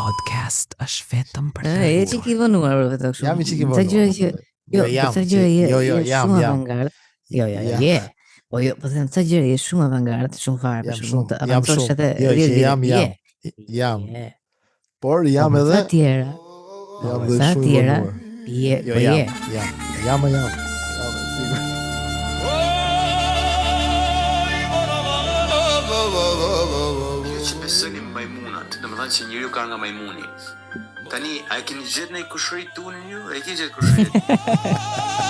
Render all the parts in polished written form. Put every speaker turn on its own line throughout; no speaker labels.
podcast është vetëm për
E që ki vënuar vetë kështu.
Jam i çiki vënuar.
Jam. Avangard. Jo. Po jo, po them ca gjëra je shumë avangard, shumë fare për shkak të avancosh edhe
jam. Por jam edhe
sa tjera.
Jam dhe
Sa
shumë
tjera.
vënuar. Jam.
Besoni majmunat, domethënë që njeriu ka nga majmuni. Tani, a e keni gjetë në kushëri tunin ju? E keni gjetë kushëri?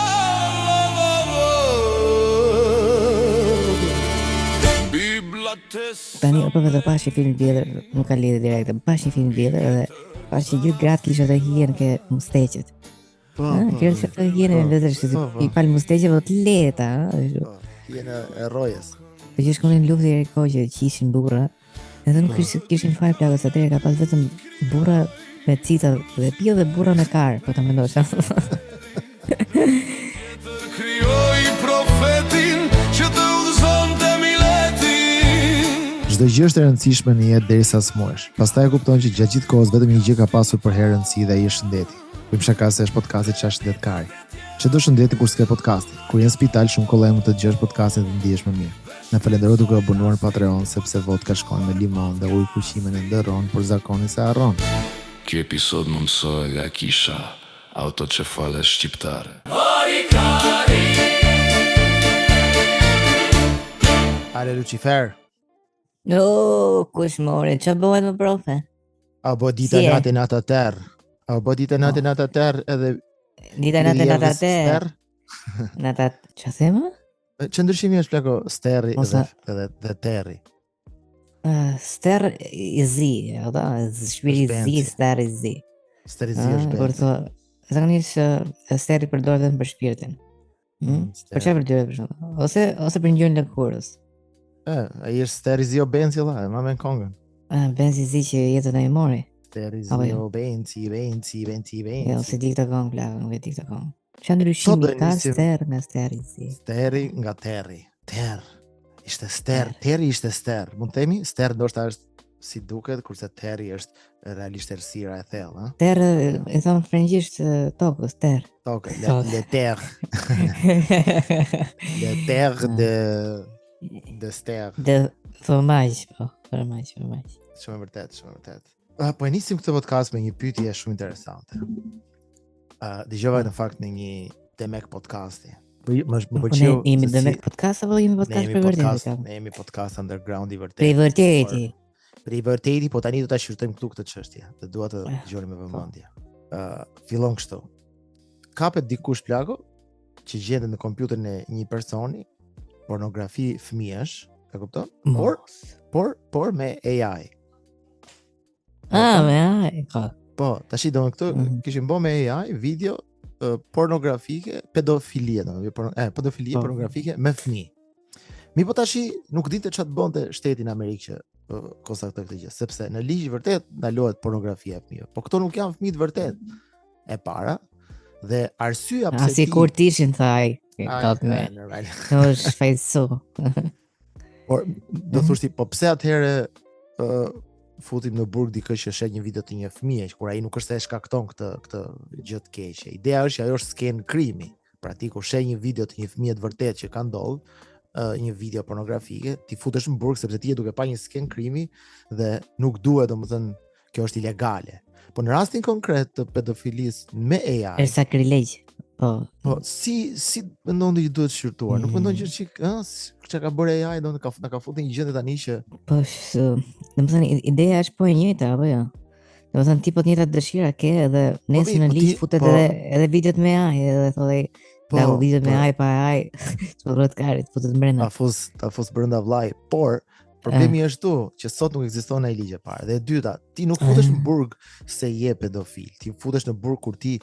Tani apo vetë pash një film tjetër, nuk ka lidhje direkte. Pash një film tjetër edhe pash që gjithë gratë kisha të hien ke musteqet. Kjo është të hien vetë se i pal musteqeve të lehta,
Hien e rrojes.
Po që shkonin luftë deri kohë që qishin burra. Edhe nuk kishin fare plagës atëherë, ka pas vetëm burra me cita dhe pio dhe burra me kar, po ta mendosh.
Krijoi profetin që të udhëzonte miletin.
Çdo gjë është e rëndësishme në jetë derisa smuesh. Pastaj e kupton që gjatë gjithë kohës vetëm një gjë ka pasur për herë rëndësi dhe ai është shëndeti. Bëjmë shaka se është podcasti Çfarë shëndetkari. Çdo shëndeti kur s'ke podcasti. Kur je në spital shumë kollaj mund të dëgjosh podcastin dhe ndihesh më mirë. Na falenderoj duke abonuar në Patreon sepse vodka shkon me limon dhe ujë pushimin e ndërron, por zakoni se harron.
Ky episod më mësoi nga kisha autocefale shqiptare.
Ale Lucifer,
No, kush more, ç'a bëhet më profe?
a bo dita
Si e?
natë natë terr. A bo dita natë natë terr edhe
Dita natë
ster.
Nata, ç'a thema?
Që ndryshimi është plako sterri
Ose-
edhe terri.
Ster i zi, ata, shpiri
Është
zi,
fancy.
ster i zi.
Sterizi është
Por
bërë.
thua, zakonisht steri përdoret vetëm për shpirtin. Për çfarë përdoret për shembull? Ose për ngjyrën e lëkurës.
Ai është sterizi o benzi valla, ma me kongën.
Benzi zi që jetën e mori.
Sterizi
Apo jo.
o benzi.
Jo, se di këtë këngë plak, nuk e di këtë këngë. Çfarë
Sot
ndryshimi
do
ka
nisim-
ster nga steri i zi?
Steri nga terri. Terr. Ishte ster, terri ishte ster. Mund të themi ster ndoshta është si duket, kurse terri është realisht errësira e thellë, ha?
Ter e thon frëngjisht tokës, ter.
Tokë,
Tokë.
le terre. Le terre de ster.
De fromage, po, fromage.
Shumë e vërtet. Po e nisim këtë podcast me një pyetje shumë interesante. Dëgjova në fakt në një Demek podcasti. Po më
Po ne
pëlqeu.
jemi
se
dhe me
si-
podcast apo jemi
Ne
podcast
jemi
për
podcast,
vërtetë?
ne jemi podcast underground i vërtet.
Për vërtetë.
Për i vërteti, po tani do ta shqyrtojmë këtu këtë çështje. Dhe dua të dëgjoni me vëmendje. Fillon kështu. Kapet dikush plako që gjendet në kompjuterin e një personi pornografi fëmijësh, e kupton? Por me AI.
Me ka.
Po, tash do në këtu kishin bë me AI video pornografike, pedofilie, pedofilie
Po.
pornografike me fëmijë. Mi po tash nuk dinte çfarë të bënte shteti në Amerikë që konstatoi këtë gjë, sepse në ligj vërtet ndalohet pornografia e fëmijëve. Po këto nuk janë fëmijë të vërtet. E para dhe arsyeja pse
Si kur tishin thaj. Tot me.
normal.
Është fajsu.
Por do thosh ti, po pse atëherë futim në burg dikë që shet një video të një fëmije, kur ai nuk është se e shkakton këtë gjë të keqe. Ideja është që ajo është sken krimi. Pra ti kur shet një video të një fëmije të vërtet që ka ndodhur, një video pornografike, ti futesh në burg sepse ti je duke pa një sken krimi dhe nuk duhet, domethënë, kjo është ilegale. Po në rastin konkret të pedofilisë me AI,
Është sakrilegj. Po.
po si mendon që duhet shqyrtuar? Nuk mendon që çka ka bërë AI do na ka futur një gjendje tani që
Po, domethënë ideja është po e njëjta apo jo? Domethënë ti po të njëjtat dëshira ke edhe nesër në
po
ligj
ti-
futet
po-
edhe videot me AI edhe thonë da u videot me AI pa AI, çfarë rrot karit futet brenda.
ta fus brenda vllai, por problemi është tu që sot nuk ekziston ai ligj e parë. Dhe e dyta, ti nuk futesh në burg se je pedofil. Ti futesh në burg kur ti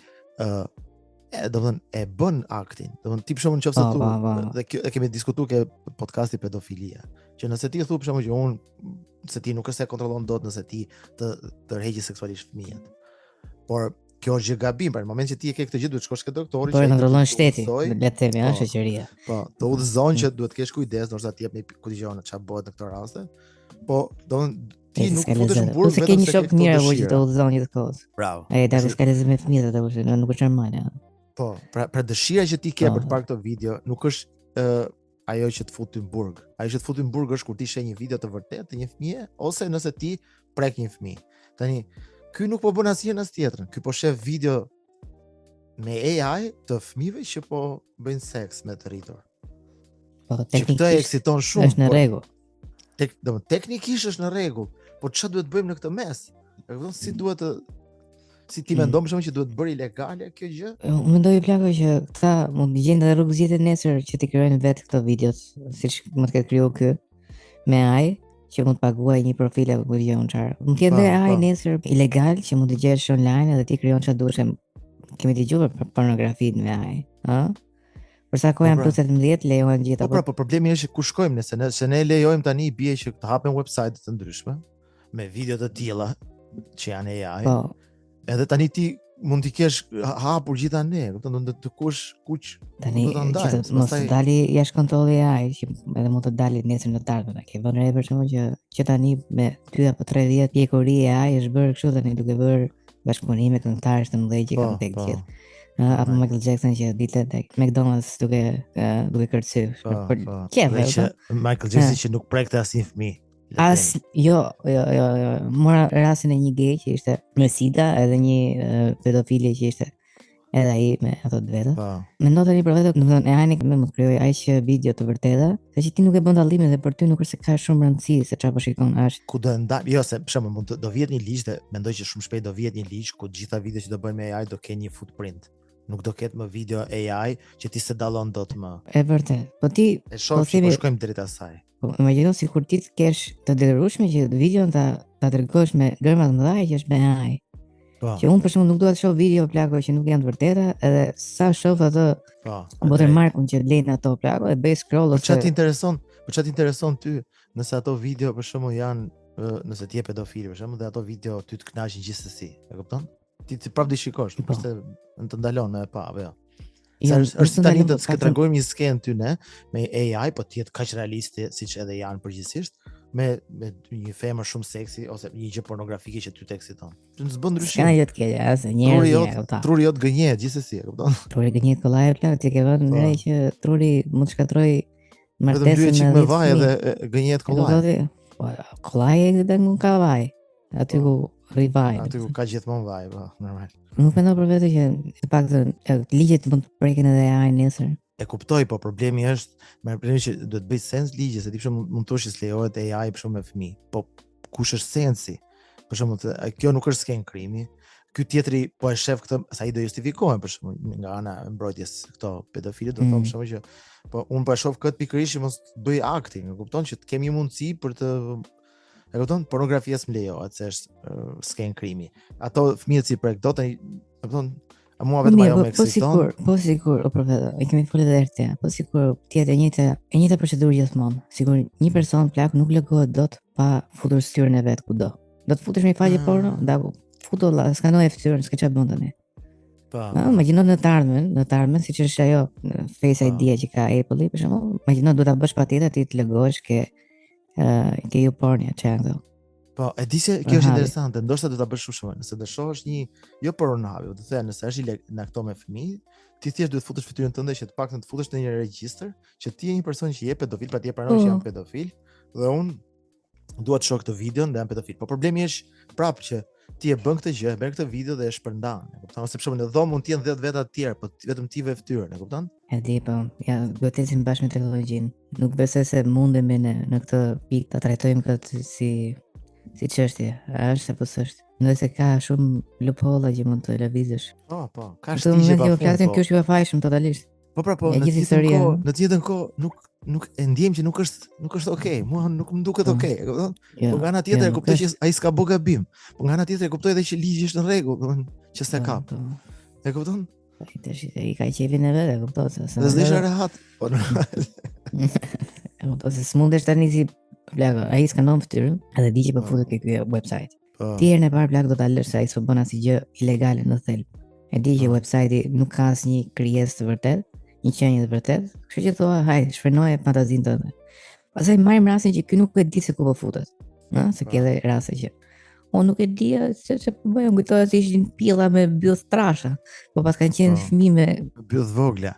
domethënë e bën aktin. Domethënë ti për shembull nëse tu dhe kjo e kemi diskutuar ke podcasti pedofilia, që nëse ti thu për shembull që unë se ti nuk është se kontrollon dot nëse ti të tërheqësh seksualisht fëmijët. Por kjo është gjë gabim, pra në moment që ti e ke këtë gjë duhet shkosh ke doktori
Po e
ai
kontrollon
të
shteti,
udhëzoj.
le të themi,
Po.
shoqëria.
Po, të udhëzon që duhet të kesh kujdes, ndoshta ti jep një ku dëgjon çfarë bëhet në këtë raste. Po, do ti nuk futesh në burg
vetëm se ke një shok mirë apo që të udhëzon gjithë kohës.
Bravo.
Ai dalë s'ka lezet me fëmijët atë kush, nuk është normale.
Po, pra dëshira që ti ke për të parë këto video nuk është ajo që të futi në burg. Ajo që të futi në burg është kur ti sheh një video të vërtetë të një fëmie ose nëse ti prek një fëmijë. Tani, ky nuk po bën asgjë as tjetrën. Ky po shef video me AI të fëmijëve që po bëjnë seks me të rritur.
Po,
teknikisht këtë eksiton shumë.
Është në rregull.
Teknikisht është në rregull, po çfarë duhet bëjmë në këtë mes? E kupton si duhet të si ti mendon për shkak që duhet bërë ilegale kjo gjë?
Unë mendoj plako që këta mund të gjejnë edhe rrugë zgjidhje nesër që ti krijojnë vetë këto videot, siç mund të ketë krijuar ky me AI që mund të paguaj një profil apo gjë unë çfarë. Mund të jetë AI nesër ilegal që mund të gjesh online edhe ti krijon çfarë duhesh. Kemi dëgjuar për pornografinë me AI, ë? Për sa kohë janë plus 17 lejohen gjithë
apo. Po problemi është ku shkojmë nëse ne lejojmë tani bie që të hapen website të ndryshme me video të tilla që janë AI.
Po.
Edhe tani ti mund t'i kesh hapur gjitha ne, kupton, do të kush
tani mos dali jashtë kontrolli AI që edhe mund të dalë nesër në të ardhmen. Ke vënë re për shkakun që tani me 2 apo 3 vjet pjekuri e AI është bërë kështu tani duke bërë bashkëpunime këngëtarësh të mëdhenj që kanë tek gjithë. Apo Michael Jackson që ditë tek McDonald's duke kërcy.
Michael Jackson që nuk prekte asnjë fëmijë.
Jo. Mora rastin e një gay që ishte me sida edhe një pedofili që ishte edhe ai me ato të vetë. Mendoj tani për vetë, domethënë e hani më krijoi ai që video të vërteta, se që ti nuk e bën dallimin dhe për ty nuk është se ka shumë rëndësi se çfarë po shikon është.
Ku do ndal, jo se për shembull mund do vihet një ligj dhe mendoj që shumë shpejt do vihet një ligj ku të gjitha videot që do bëjnë me AI do kenë një footprint. Nuk do ketë më video AI që ti se dallon dot më.
E vërtet. Po ti
e shoh që po shkojmë drejt asaj.
Po imagjino sikur ti të kesh të detyrueshme që videon ta tregosh me gërma të mëdha që është me AI. Po. Që unë për shembull nuk dua të shoh video plako që nuk janë të vërteta, edhe sa shoh atë watermarkun që lejnë ato plako e bëj scroll ose
çfarë të intereson ty nëse ato video për shembull janë nëse ti je pedofil për shembull dhe ato video ty të kënaqin gjithsesi, e kupton? Ti prapë di shikosh, nuk është të ndalon me pa apo jo. Është tani të tregojmë një skenë ty ne me AI, po të jetë kaq realiste siç edhe janë përgjithsisht, me një femër shumë seksi ose një gjë pornografike që ty të eksiton. Ty s'bën ndryshim.
Ka gjë të keqe, as njerëz.
Truri jot gënjet gjithsesi, e kupton?
Truri gënjet kollaj plak, ti ke vënë ne që truri mund të shkatroj martesën
me vaj edhe gënjet kollaj.
Po kollaj edhe nuk ka vaj. Aty ku rivaj.
Aty ku ka gjithmonë vaj, po, normal.
Nuk mendoj për vetë që të paktën ligjet mund të prekin edhe AI nesër.
E kuptoj, po problemi është që duhet bëj sens ligje, se ti për shembull mund të thosh se lejohet AI për shembull me fëmijë. Po kush është sensi? Për shembull, kjo nuk është sken krimi. Ky tjetri po e shef këtë, sa i do justifikohen për shembull nga ana e mbrojtjes këto pedofilë, do të them për shembull që po unë po e shoh këtë pikërisht që mos bëj acting, e kupton që të kemi mundësi për të e kupton, pornografia s'm lejohet se është sken krimi. Ato fëmijët si prek dot, e kupton, mua vetëm ajo më eksiton.
Po sigur, o profet, e kemi folur edhe herë. Po sigur, tjetër e njëjta procedurë gjithmonë. Sigur një person plak nuk largohet dot pa futur fytyrën e vet kudo. Do të futesh në një faqe porno, da futo la, skanoj fytyrën, s'ka çfarë bën tani. Po. Imagjino në të ardhmen, siç është ajo Face ID që ka Apple-i, për shembull, imagjino duhet ta bësh patjetër ti të largohesh ke ju pornja çango.
Po, e di se kjo është interesante, ndoshta do ta bësh shumë, nëse do shohësh një jo pornohavi, do të thënë nëse është në këto me fëmijë, ti thjesht duhet futesh fytyrën tënde që të paktën të futesh në një regjistër, që ti je një person që je pedofil, pra ti e pranon që jam pedofil, dhe unë dua të shoh këtë video dhe jam pedofil. Po problemi është prapë që ti e bën këtë gjë, bën këtë video dhe e shpërndan, e kupton? Ose për shembull në dhomë mund të jenë 10 veta të tjerë, po vetëm ti ve fytyrën, e kupton?
E di, po, ja, duhet të ecim bashkë me teknologjinë. Nuk besoj se mundemi në këtë pikë ta trajtojmë këtë si çështje. A është apo s'është? Mendoj se ka shumë loophole që mund të lëvizësh.
Po, ka shtigje pa fund.
Kjo është i pafajshëm totalisht.
Po, në të njëjtën kohë nuk e ndjem që nuk është okay. Mua nuk më duket okay, e kupton? Po nga ana tjetër e kuptoj që ai s'ka bë gabim. Po nga ana tjetër e kuptoj edhe që ligji është në rregull, domethënë që s'e ka. E kupton?
I ka qevin e vetë, e kupton se.
Dhe s'desha rehat. Po normal.
E kupton se s'mundesh tani si plako, ai skanon fytyrën, edhe di që po futet ke ky website. Ti herën e parë plak do ta lësh se ai s'po bën asgjë ilegale në thelb. E di që website-i nuk ka asnjë krijesë të vërtetë, një qenie të vërtetë, kështu që thua, hajde, shfrenoje fantazinë tënde. Pastaj marrim rastin që ky nuk e di se ku po futet. Se ke dhe raste që unë nuk e dija se po bëja, unë kujtoja se ishin pilla me byll trasha, po pas kanë qenë fëmijë me
Byll vogla.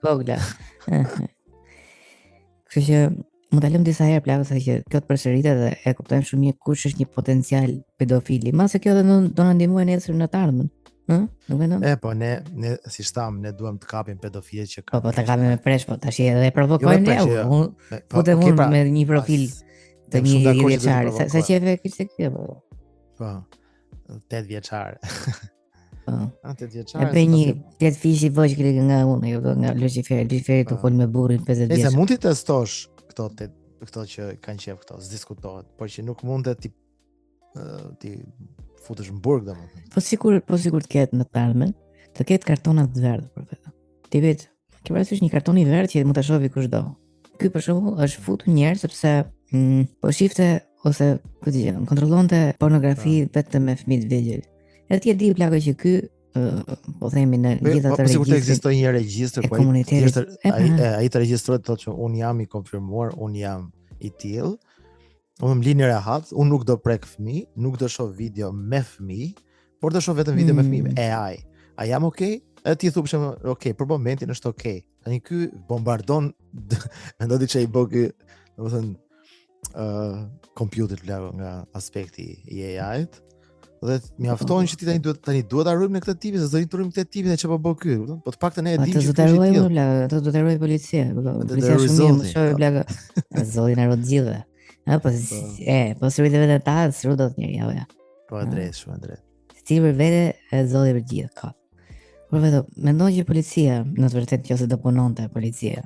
vogla. Kështu që mund ta lëm disa herë plagë sa që kjo të përsëritet dhe e kuptojmë shumë mirë kush është një potencial pedofili. Mase kjo do na ndihmojë nesër në të ardhmen. Nuk mendon?
Po ne si shtam, ne duam të kapim pedofilët që
Po ta kapim me presh, po tash edhe provokojmë ne. Futem unë me një profil të një 10 vjeçari. Sa qeve kishte kjo?
Po. 8 vjeçar.
Po.
8 vjeçar.
E bëj një tet fishi voçkë nga unë, nga Luciferi të fol me burrin 50 vjeç.
Nëse mund të testosh këto që kanë qef këto, s'diskutohet, por që nuk mund të ti futesh në burg domethënë.
Po sigur të ketë në të ardhmen, të ketë kartona të verdhë për vetë. Ti vet, ke parasysh një karton i verdhë që mund ta shohë kushdo. Ky për shembull është futur njerëz sepse po shifte ose ku di, kontrollonte pornografi vetëm me fëmijë të vegjël. Edhe ti e di plagë që ky po themi në gjithë ato
regjistra. Po
regjistra
ekziston një regjistër ku ai të regjistrohet thotë që un jam i konfirmuar, un jam i tillë. Unë më lini rehat, unë nuk do prek fëmijë, nuk do shoh video me fëmijë, por do shoh vetëm video me fëmijë. AI. A jam okay? E ti thu për shembull, okay, për momentin është okay. Tani ky bombardon mendoj që ai bë ky, domethënë kompjuter nga aspekti i AI-t. Dhe mjafton që ti tani duhet ta ruajmë në këtë tipin, se do të ruajmë këtë tipin e çfarë po bë ky, po të paktën e dim
që do ta ruajmë, ato do ta ruaj policia. Policia shumë më shoh plaga. Zoti na rrot gjithë. Po sëri dhe vete ta, sëri do të njëri, ja.
Po e drejt, shumë e drejt.
Si për vete, e zoti për gjithë, ka. Por vedo, mendoj që policia, në të vërtet që se do punonte policia,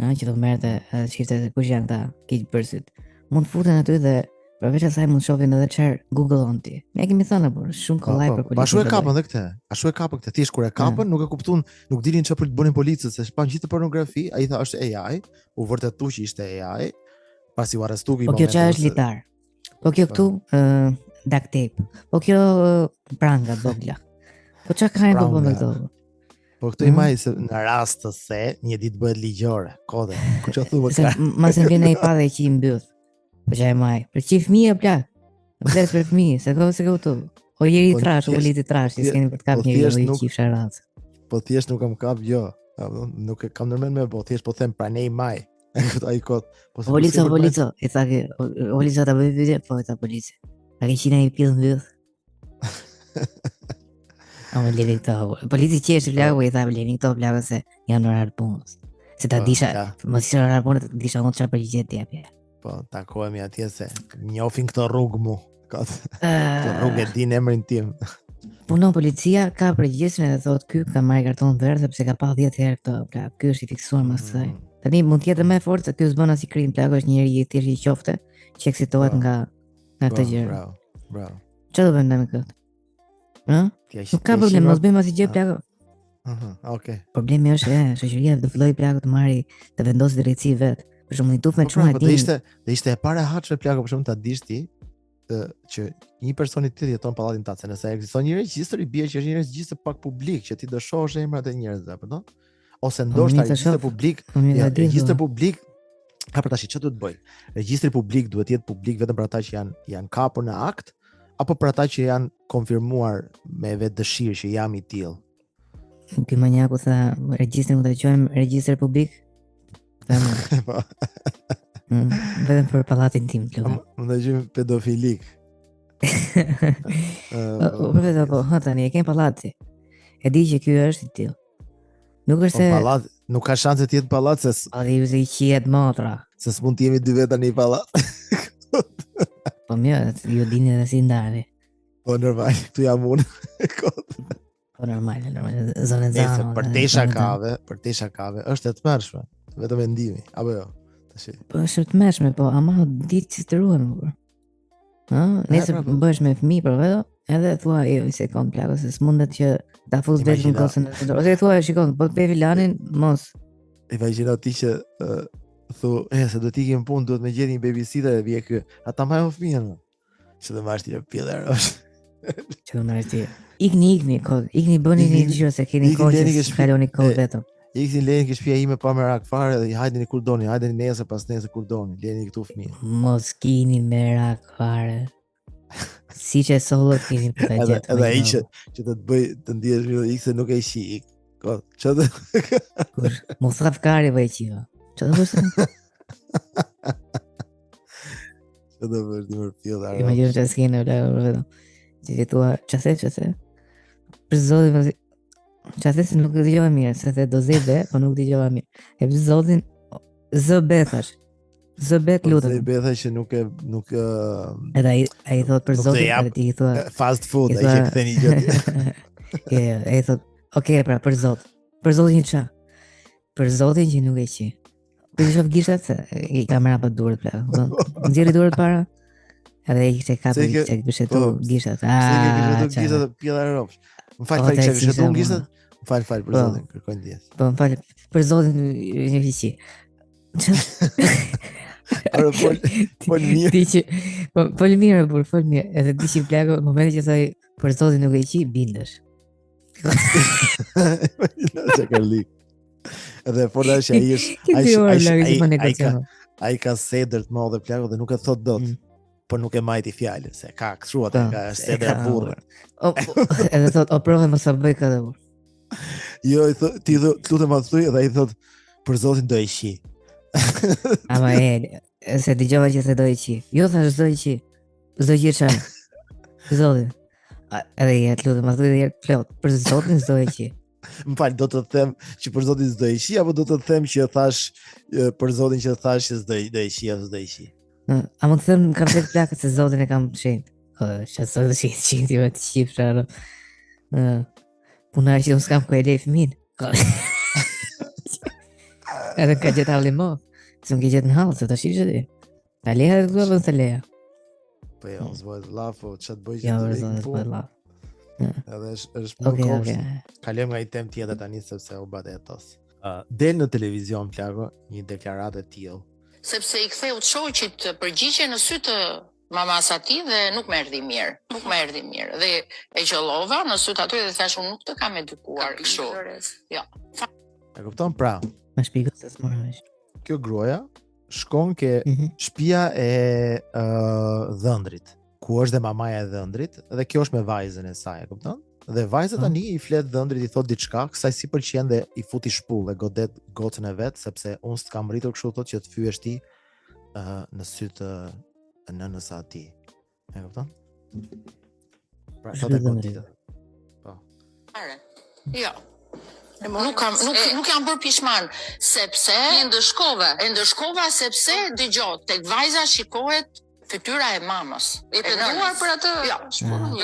që do merte, shifte se kush janë ta, keqbërësit, mund të futen aty dhe përveç asaj mund shohin edhe çfarë Google on ti. Ne kemi thënë por shumë kollaj për policë.
Ashtu e kapën edhe këtë. Ashtu e kapën këtë. Thjesht kur e kapën, nuk e kuptuan, nuk dinin çfarë bënin policët, se shpan gjithë pornografi, ai tha është AI, u vërtetu që ishte AI. Pasi u arrestu
po kjo çfarë është litar? Po kjo këtu duct tape. Po kjo pranga vogla. Po çka kanë bëu me këto?
Po këto i maj se në rast të se një ditë bëhet ligjore, kode. Ku çfarë thua ka?
Mas vjen ai pa dhe që i mbyll. Po çaj maj. Për çi fëmijë plak. Vdes për fëmijë, se këtu. O jeri trash, o liti trash, s'keni për të kap njëri i qifsha rancë.
Po thjesht nuk kam kap jo. Nuk e kam ndërmend me po thjesht po them pranej maj. Ai kot.
Polico, i thakë, polico ta bëj video, po ta polici. A ke qenë i pill mbyll? A më lini këto. Polici qesh plagu i tha lini këto plagë se janë orar punës. Se ta disha, mos ishte orar punës, disha unë çfarë përgjigje ti apo.
Po takohemi atje se njohin këto rrugë mu. Këto rrugë e din emrin tim.
Punon policia, ka përgjigjen edhe thotë ky ka marrë karton verdh sepse ka pa 10 herë këto. Pra, ky është i fiksuar më së. Tani mund të jetë më fort se ky s'bën as i krim, plagë është njëri i thjesht i qofte që eksitohet nga këtë gjë.
Bravo.
Çfarë do bëjmë me këtë? Nuk ka problem, mos bëjmë asgjë gjë plagë.
Okay.
Problemi është shoqëria do filloj plagë të marrë të vendosë drejtësi vet. Për shembull, i tuf me çuna e
din. Do ishte e para hatshme plagë për shembull ta dish ti që një person i tillë jeton në pallatin tatë, nëse ekziston një regjistër i bie që është një regjistër pak publik që ti do shohësh emrat e njerëzve, apo no? Ose ndoshta regjistri publik, regjistri publik, ka për tash çfarë duhet bëj? Regjistri publik duhet të jetë publik vetëm për ata që janë kapur në akt, apo për ata që janë konfirmuar me vetë dëshirë që jam i tillë.
Ky manjaku tha regjistrin mund ta quajmë regjistër publik. Vetëm për pallatin tim lutem.
Mund ta quajmë pedofilik.
Po tani e kem pallati. E di që ky është i tillë. Nuk është se
pallat, nuk ka shanse të jetë pallat se
ai u qiet motra.
Se s'mund të jemi dy veta në një pallat.
Po mirë, ju dini edhe si ndani.
Po normal, tu jam unë.
Po normal. Zonë zanë.
Për tesha kave është e tmerrshme, vetëm mendimi, apo jo? Tash.
Po është e tmerrshme, po ama ditë si të ruhem. Nëse bësh me fëmijë për vetë, edhe thua se kam plagë se s'mundet që ta fus vetëm gocën. Ose thua shikon, po të vilanin mos.
Imagjino ti që thu, se do të ikim punë, duhet me gjetë një babysitter e vije ky. Ata mbajnë fëmijën. Që do marrësh ti pillerosh.
Që do marrësh ti. Ikni kod, ikni bëni një gjë se keni kohë që kaloni kohë vetëm.
Iksin lejnë ke shtëpia ime pa merak fare dhe hajdeni kur doni, hajdeni nesër pas nesër kur doni, lejeni këtu fëmijë.
Mos kini merak fare. Si që solo kini për të gjetë.
Edhe ai që të bëj të ndihesh mirë ikse nuk e shi. Çfarë?
Kur mos rafkari vaj qiva. Çfarë do të
Çfarë do bësh ti më fjell.
Imagjino që s'kene vetëm. Ti thua çfarë? Për zotin çfarë se nuk dëgjova mirë, se the do zebe, po nuk dëgjova mirë. E për zotin zbe thash. Zbet lutem.
Zbe thash që nuk
edhe ai thot për zotin, edhe ti thua
fast food, ai që ktheni gjë.
Ai thot, "Okay, pra për zot. Për zotin ç'a? Për zotin që nuk e qi." Për shoh gishtat se i kamera pa duart pra. Nxjerri duart para. Edhe ai kishte kapur çek bëshetu gishtat.
Gishtat pjella e rrofsh. M'fal që bëshetu gishtat. M'fal për zotin, kërkoj ndjes.
Po m'fal për zotin një fiqi.
Fol mirë.
Ti që fol mirë, fol mirë. Edhe ti që plako në momentin që thoj për zotin nuk e qi, bindesh.
Çakalli. Edhe fola që ai ka sedër të madhe plako dhe nuk e thot dot. Po nuk e majti fjalën se ka kështu atë ka sedër burrë.
Edhe thot, "O provë mos sa bëj këtë burr."
Jo, ti lutem ma thuaj dhe ai thot, "Për zotin do e qi."
Ama se dëgjova që se do e qi. Jo thash do e qi. S'do qi çfarë? Zotin. Edhe jetë lutem ma thuaj edhe plot. Për zotin s'do e qi.
M'fal, do të them që për zotin s'do e qi apo do të them që thash për zotin që thash që s'do e qi apo s'do e qi?
A mund të them kam tek plakët se zotin e kam shenjt. Çfarë do të qi me të qifra. Puna që unë s'kam ku e lej fëmin. Edhe ka gjetë halli mo. Se më ke gjetë në hallë, se të shishë ti. Ta leja dhe këtu apo të leja?
Po jo, s'bojt lafo, që të bëjë
Jo,
që të
vërë, s'bojt lafo.
Edhe është më kopsht. Kalem nga i tem tjetër tani sepse u bate etos. Del në televizion, plako, një deklaratë e tillë.
Sepse i ktheu të shoqit përgjigje në sy të mamas ati dhe nuk më erdhi mirë. Dhe e qellova në sy të aty dhe thash unë nuk të kam edukuar kështu. Jo.
E kupton pra?
Më shpjegoj se s'morëm vesh.
Kjo gruaja shkon ke shtëpia e dhëndrit, ku është dhe mamaja e dhëndrit, dhe kjo është me vajzën e saj, e kupton? Dhe vajza tani i flet dhëndrit, i thot diçka, kësaj si pëlqen dhe i futi shpull dhe godet gocën e vet, sepse unë s'kam rritur kështu thot që të fyesh ti në sy të nënës së ati. E kupton? Pra, thot e godit. Po.
Jo. Nuk jam bërë pishman, sepse e ndëshkova sepse dëgjoj tek vajza shikohet fytyra e mamës.
I penduar për atë?
Jo,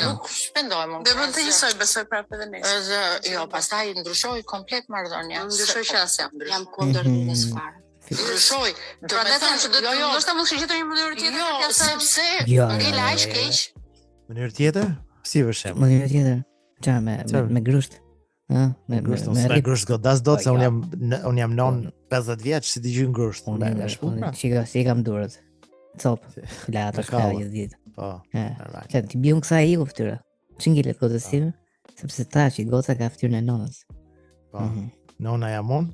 nuk shpendoj më.
Dhe mund të njësoj, besoj prapë edhe nesër.
Jo, pastaj ndryshoi komplet marrëdhënia.
Ndryshoi që as
jam kundër lidhjes fare. Ndryshoi.
Do të thënë që ndoshta mund të gjetë një mënyrë tjetër
për
t'ia
sepse ngela aq keq.
Mënyrë tjetër? Si për shemb?
Mënyrë tjetër. Çfarë me grusht?
Me grusht godas dot se unë jam non 50 vjeç si dëgjoj grusht.
Unë shikoj si kam durët. Cop. La ato ka një ditë.
Po.
Çfarë ti bën kësaj i fytyra? Çingilet gocës time, sepse tash i goca ka fytyrën e nonës.
Po. Nona jam unë.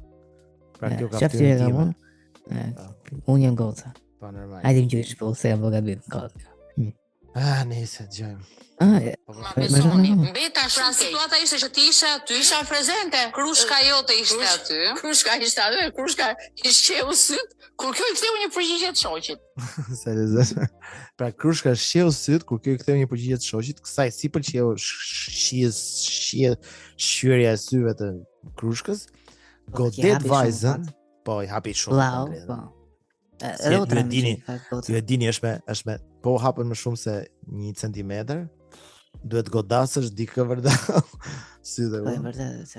Pra kjo ka
fytyrën time. Unë jam goca.
Po normal.
Hajde më gjysh po se apo gabim kot.
Nëse dëgjojmë.
Mbeta
pra situata ishte që ti ishe aty,
isha prezente.
Krushka jote ishte aty.
Krushka i shqeu syt, kur kjo i ktheu një përgjigje të shoqit.
Seriozisht. Pra krushka shqeu syt kur kjo i ktheu një përgjigje të shoqit, kësaj si pëlqeu shqyrja e syve të krushkës. Godet vajzën, po i hapi shumë. Ju e dini është me po hapën më shumë se 1 centimetër. Duhet godasësh dikë vërdall. Sytë.
Po vërtet se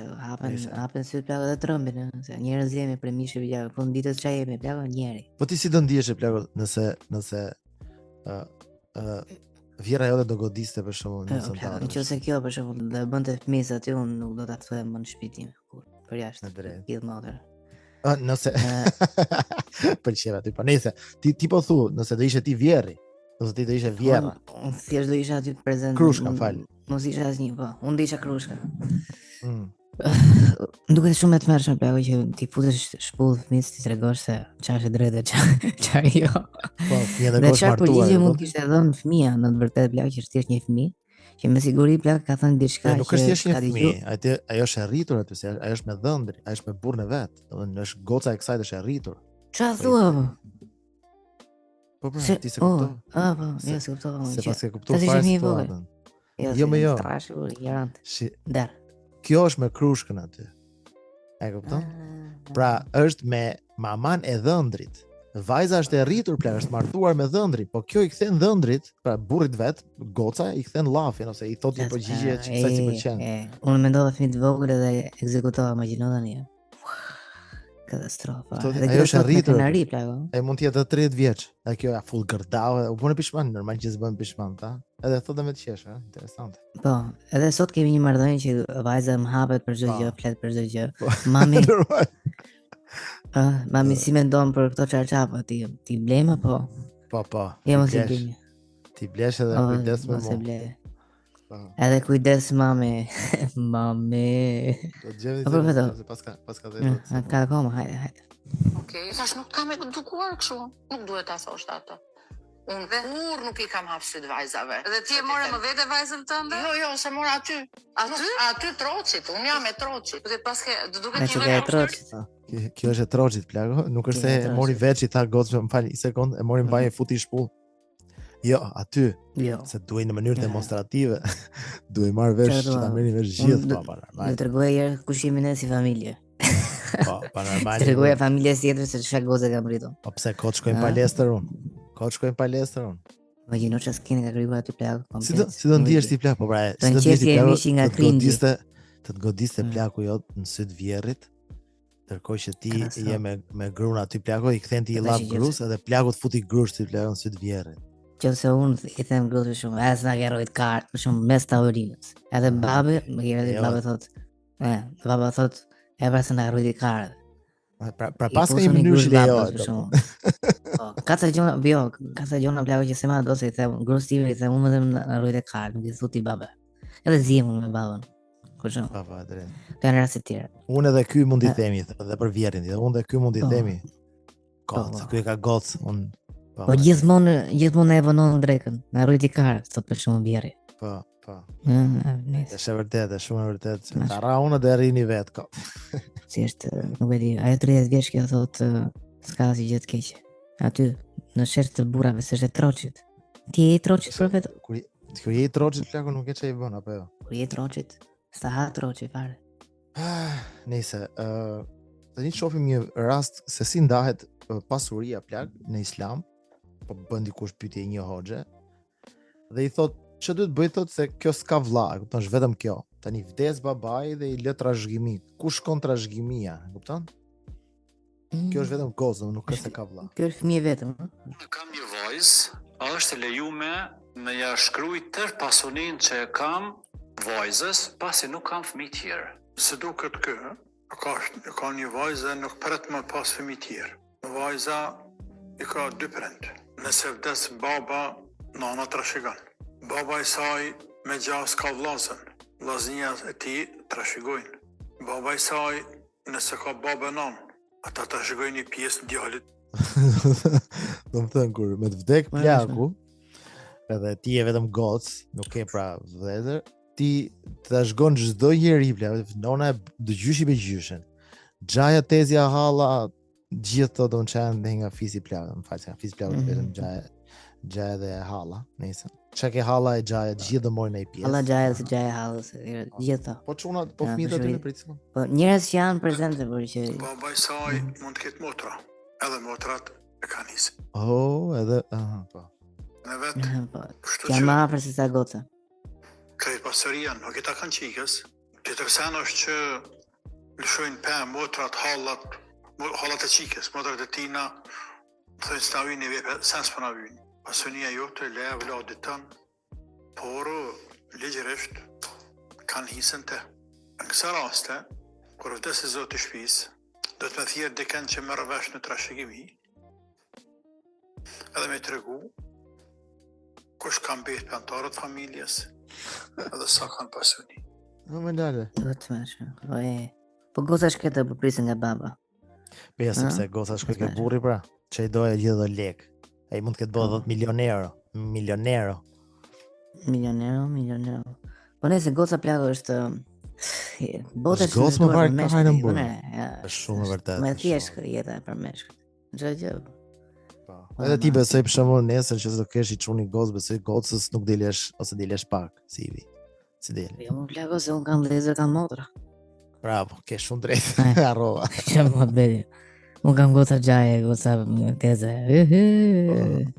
hapen sytë plako dhe trëmbin, se njerëz jemi për mishë plako, po ditës çaj jemi plako njëri.
Po ti si do ndihesh plako nëse vjera jote do godiste për shembull në centar.
Nëse kjo për shembull do bënte fëmijë aty unë nuk do ta kthem më në shtëpi tim kur për jashtë. Gjithë motor.
Nëse pëlqeva ti, po nëse ti po thu, nëse do ishe ti vjerri, nëse ti do ishe vjerra.
Unë thjesht do isha aty prezant.
Krushka, fal.
Mos isha asnjë, po. Unë do isha krushka. Duket shumë e tmerrshme plako që ti futesh shpull fëmijës ti tregosh se çfarë është e drejtë çfarë jo.
Po, fëmia dhe
Dhe
gosh
çfarë përgjigje
martuar.
mund të kishte dhënë fëmia në të vërtetë plak që është thjesht një fëmijë që me siguri plak ka thënë diçka
Nuk është thjesht një
ka
fëmijë, ajo është e rritur aty, se ajo është me dhëndri, ajo është me burrën e vet. Domethënë është goca e kësaj është e rritur.
Çfarë thua po?
Po ti se kupton.
Po, jo se kuptova.
Se pas ke kuptuar
Sa
fare
ishte vogël.
situatën.
Jo,
Jo, me jo.
Trashur, jarant. Der.
Kjo është me krushkën aty. E kupton? Pra është me maman e dhëndrit. Vajza është e rritur plak, është martuar me dhëndrin, po kjo i kthen dhëndrit, pra burrit vet, goca i kthen llafin ose i thotë një përgjigje që sa si pëlqen.
Unë mendova fëmijë të vogël dhe ekzekutova, imagjino tani. Katastrofa.
Ajo është e rritur.
Nari plako.
E mund të jetë 30 vjeç. A kjo ja full gërdau, u bën pishman, normal që s'bën pishman, ta. Edhe thotë me të qesh, ha, interesante.
Po, edhe sot kemi një marrëdhënie që vajza më hapet për çdo gjë, flet për çdo gjë.
Po.
Mami,
Normal.
mami si mendon për këto çarçapa ti blema po?
Po.
Jo mos
ti
e
blesh.
blej.
Ti blesh edhe kujdes me
Mos e
mua.
blej.
Po.
Edhe kujdes mami. Mami.
Do të gjeni
Po, vetë.
se paska dhe.
Ka akoma, hajde.
Okej, thash nuk kam edukuar kështu. Nuk duhet ta thosh atë. Unë kur nuk I kam hapë syt vajzave.
Dhe ti e more më vete vajzën tënde?
Jo, se mora aty.
Aty?
Aty Trocit, unë jam e Trocit.
Dhe paske do duket
Me
një
që ka
lloj
e troqit.
Kjo është e troçit plako, nuk është
Kjo
se
e
e
troçit.
mori veç I tha gocë, më fal, një sekond, e mori mbajë futi I shpull. Jo, aty,
Jo.
se duhej në mënyrë
Ja.
demonstrative. Duhej marr vesh
Çfarë
që ta
dua?
merrin vesh
Unë
gjithë
do-
pa
Do
normal.
t'rregoj herë kushimin e si familje.
Po, pa normal.
T'rregoja familjes tjetër se çfarë goze kam rritur.
Po pse kot shkojnë
Ha?
palestër unë? Kot shkojnë palestër unë.
Imagjino çfarë skene ka krijuar aty plak.
Si do ndihesh ti plak, po pra,
Të nqesje e mishi nga krindi.
Të godiste plaku jot në syt vjerrit. Ndërkohë që ti
Katastrof.
je me grun aty plako, I kthen ti I
Ata
llap
që
grus edhe plaku të futi grush ti plako në syt vjerrit.
Qëse unë I them gruas shumë, as na gerojt kart, për shumë mes tavolinës. Edhe babi, më kërë
Jo.
baba thot, baba thot, e pra se na gerojt kart.
Pra pas ka një mënyrë që lejohet.
Po, ka ca gjona plako që se ma do se I them, grus time I them, unë më them na gerojt kart, nuk I thuti baba. Edhe zihem unë me babën. Kur shumë,
Po, drejt.
të janë raste tjera.
Unë edhe ky mund I themi, edhe për vjerin, edhe unë edhe ky mund I
Po.
themi.
Po,
Goc,
po.
ky e ka goc, unë.
Po gjithmonë e vonon drekën, na gerojt kart, thot për shumë vjeri.
Po.
Nëse,
Është e vërtetë, është shumë e vërtetë.
Nash.
Ta ra unë dhe rrini vet, kot.
si është, nuk e di, ajo 30 vjeç kjo thot, s'ka asgjë gjë të keqe. Aty, në shesh të burrave, s'është e troçit. Ti je I troçit për vetë?
Kur je I troçit plaku nuk e çai bën apo jo.
Kur je I troçit, s'ta ha troçi fare.
Nëse, tani shohim një rast se si ndahet pasuria plak në Islam, po bën dikush pyetje një hoxhe. Dhe I thot, ç'o duhet bëj thot se kjo s'ka vlla, e kupton, është vetëm kjo. Tani vdes babai dhe I lë trashëgimi. Ku shkon trashëgimia, e kupton? Kjo është vetëm gozë, nuk është se ka vlla.
Kjo është fëmijë vetëm, ëh?
Unë kam një vajzë, a është e lejume me ja shkruaj tër pasurinë që e kam vajzës, pasi nuk kam fëmijë tjerë.
Se duket kë, ka një vajzë dhe nuk pret më pas fëmijë tjerë. Vajza I ka 2 prind. Nëse vdes baba, nana trashëgon. Baba I saj me gjas ka vllazën. Vllaznia e tij trashëgojnë. Baba I saj nëse ka babë nanë, ata trashëgojnë një pjesë djalit.
Do më thënë, kur me të vdek plaku, edhe ti je vetëm goc, nuk e pra vëllezër, ti të shgon çdo njeri plak, nona e dëgjyshi me gjyshen. Xhaja tezja halla, gjithë to do në qenë dhe nga fisi plak, më falë, nga fisi plak, vetëm xhaja dhe halla, nëse. Çka ke halla e xhaja, gjithë do morin ai pjesë.
Allah xhaja se xhaja hallës, gjitha.
Po çunat, po
Ja,
fëmijët aty
përshëri.
në pritshëm.
Po njerëz që janë prezente por që
Baba I saj mund të ketë motra, edhe motrat e kanë nisë.
Oh, edhe, aha, po.
Në vetë,
po,
kështu
janë
që
më afër se sa goca.
krejt pasoria nuk I ta kanë qikës. Tjetër sen është që lëshojnë për motrat, hallat e qikës, motrat e tina, thënë s'na vynë i vepe, sen s'po na vynë. Pasonia jote le vladit tënë, por ligjërisht kanë hisën te. Në kësa raste, kur vdesi zoti I shtëpisë, do të me thjerë diken që merr vesh në trashëgimi, edhe me tregu kush kanë mbet për antarët familjes, edhe sa kanë pasuni.
Më lale.
Do të mëshme. Po goca shketa po prisin nga baba.
Beja sepse goca shkoj ke burri pra, që i doja gjithë dhe lek. Ai mund të ketë bëhet 10 milionero.
Milionero. Po nëse goca plako është bota
është gocë më parë ka hajnë në burë.
Është
Shumë e vërtetë.
Me thjesht jeta e për meshkët. Çdo gjë.
Po. Edhe ti besoj për shembull nesër që do kesh i çuni gocë, besoj gocës nuk dilesh ose dilesh pak, si vi. Si del.
Jo më plako se un kam vëllezër, kam motra.
Bravo, ke shumë drejt. Harrova.
Çfarë më bëj? Un kam goca xhaje, goca teze.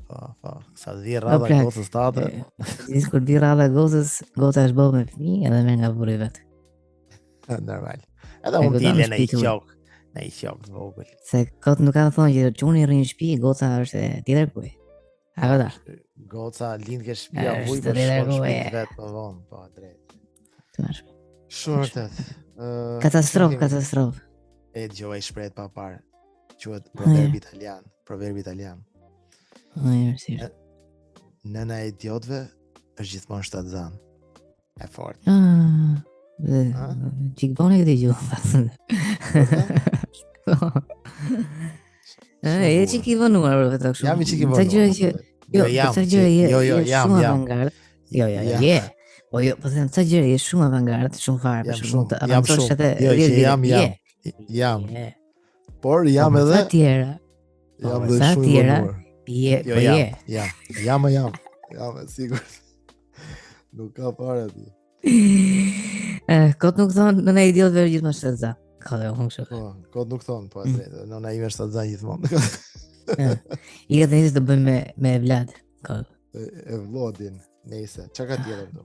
Po. Sa di rradha gocës tate.
Dis kur di rradha gocës, goca është bërë me fëmijë edhe me nga burri vet.
Normal. Edhe unë dile në i qok. Në i qok të vogël.
Se kot nuk ka thonë që çuni rrin në shtëpi, goca është e tjetër kuj. Apo da.
Goca lind ke shtëpia vuj
Është
për
tjetër
shkon
kuj.
shtëpi vet më vonë, po drejt.
Të mësh.
Shumë vërtet.
Katastrofë.
E dëgjova i shprehet pa parë. Quhet proverbi italian.
Mirë.
Nëna e idiotëve është gjithmonë shtatzan. E fort.
Çik bone këtë gjë. E çik i vonuar vetë kështu.
Jam i çik i vonuar.
Sa gjë që
jam.
Avangard. Jo. Po jo, po them sa gjë je shumë avangard, shumë fare për shkak të avancosh atë.
Jam. Por jam edhe
sa tjera.
Jam dhe shumë i vonuar. Jam, sigurt. Nuk ka fare aty.
Kot nuk thon, nëna idiotëve gjithmonë shtatzan. Ka dhe unë kështu.
Po, kot nuk thon, po atë. Nëna ime shtatzan gjithmonë.
I ka thënë të bëjmë me Vlad.
E Vlodin, nejse. Çka ka tjetër këtu?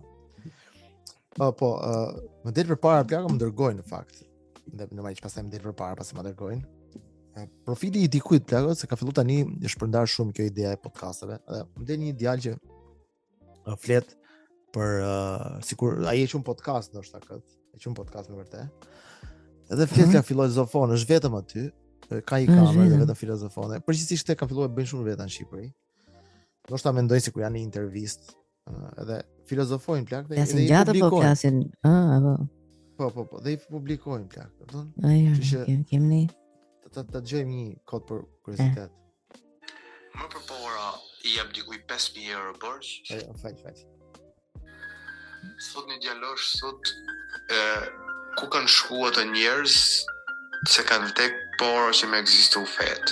Po, më del përpara plaka më dërgojnë në fakt. Dhe normalisht pastaj më del përpara pasi më dërgojnë. Profili i dikujt plako se ka filluar tani të shpërndar shumë kjo ideja e podcasteve. Dhe më del një djalë që flet për sikur ai e quajnë podcast ndoshta këtë. E quajnë podcast me vërtet. Edhe flet ka filozofon, është vetëm aty, ka i kamerë dhe vetëm filozofone. Përgjithsisht ka filluar bëjnë shumë veta në Shqipëri. Ndoshta mendojnë sikur janë në intervistë, edhe filozofojnë plak dhe
i publikojnë.
Po, dhe i publikojnë plak, kupton?
Kemi
ta dëgjojmë një kod për kuriozitet.
Më përpara I jap dikuj 5.000 euro borx.
Fal.
Sot një djalosh sot ku kanë shku ato njerëz se kanë vdek por që me ekzistu fet.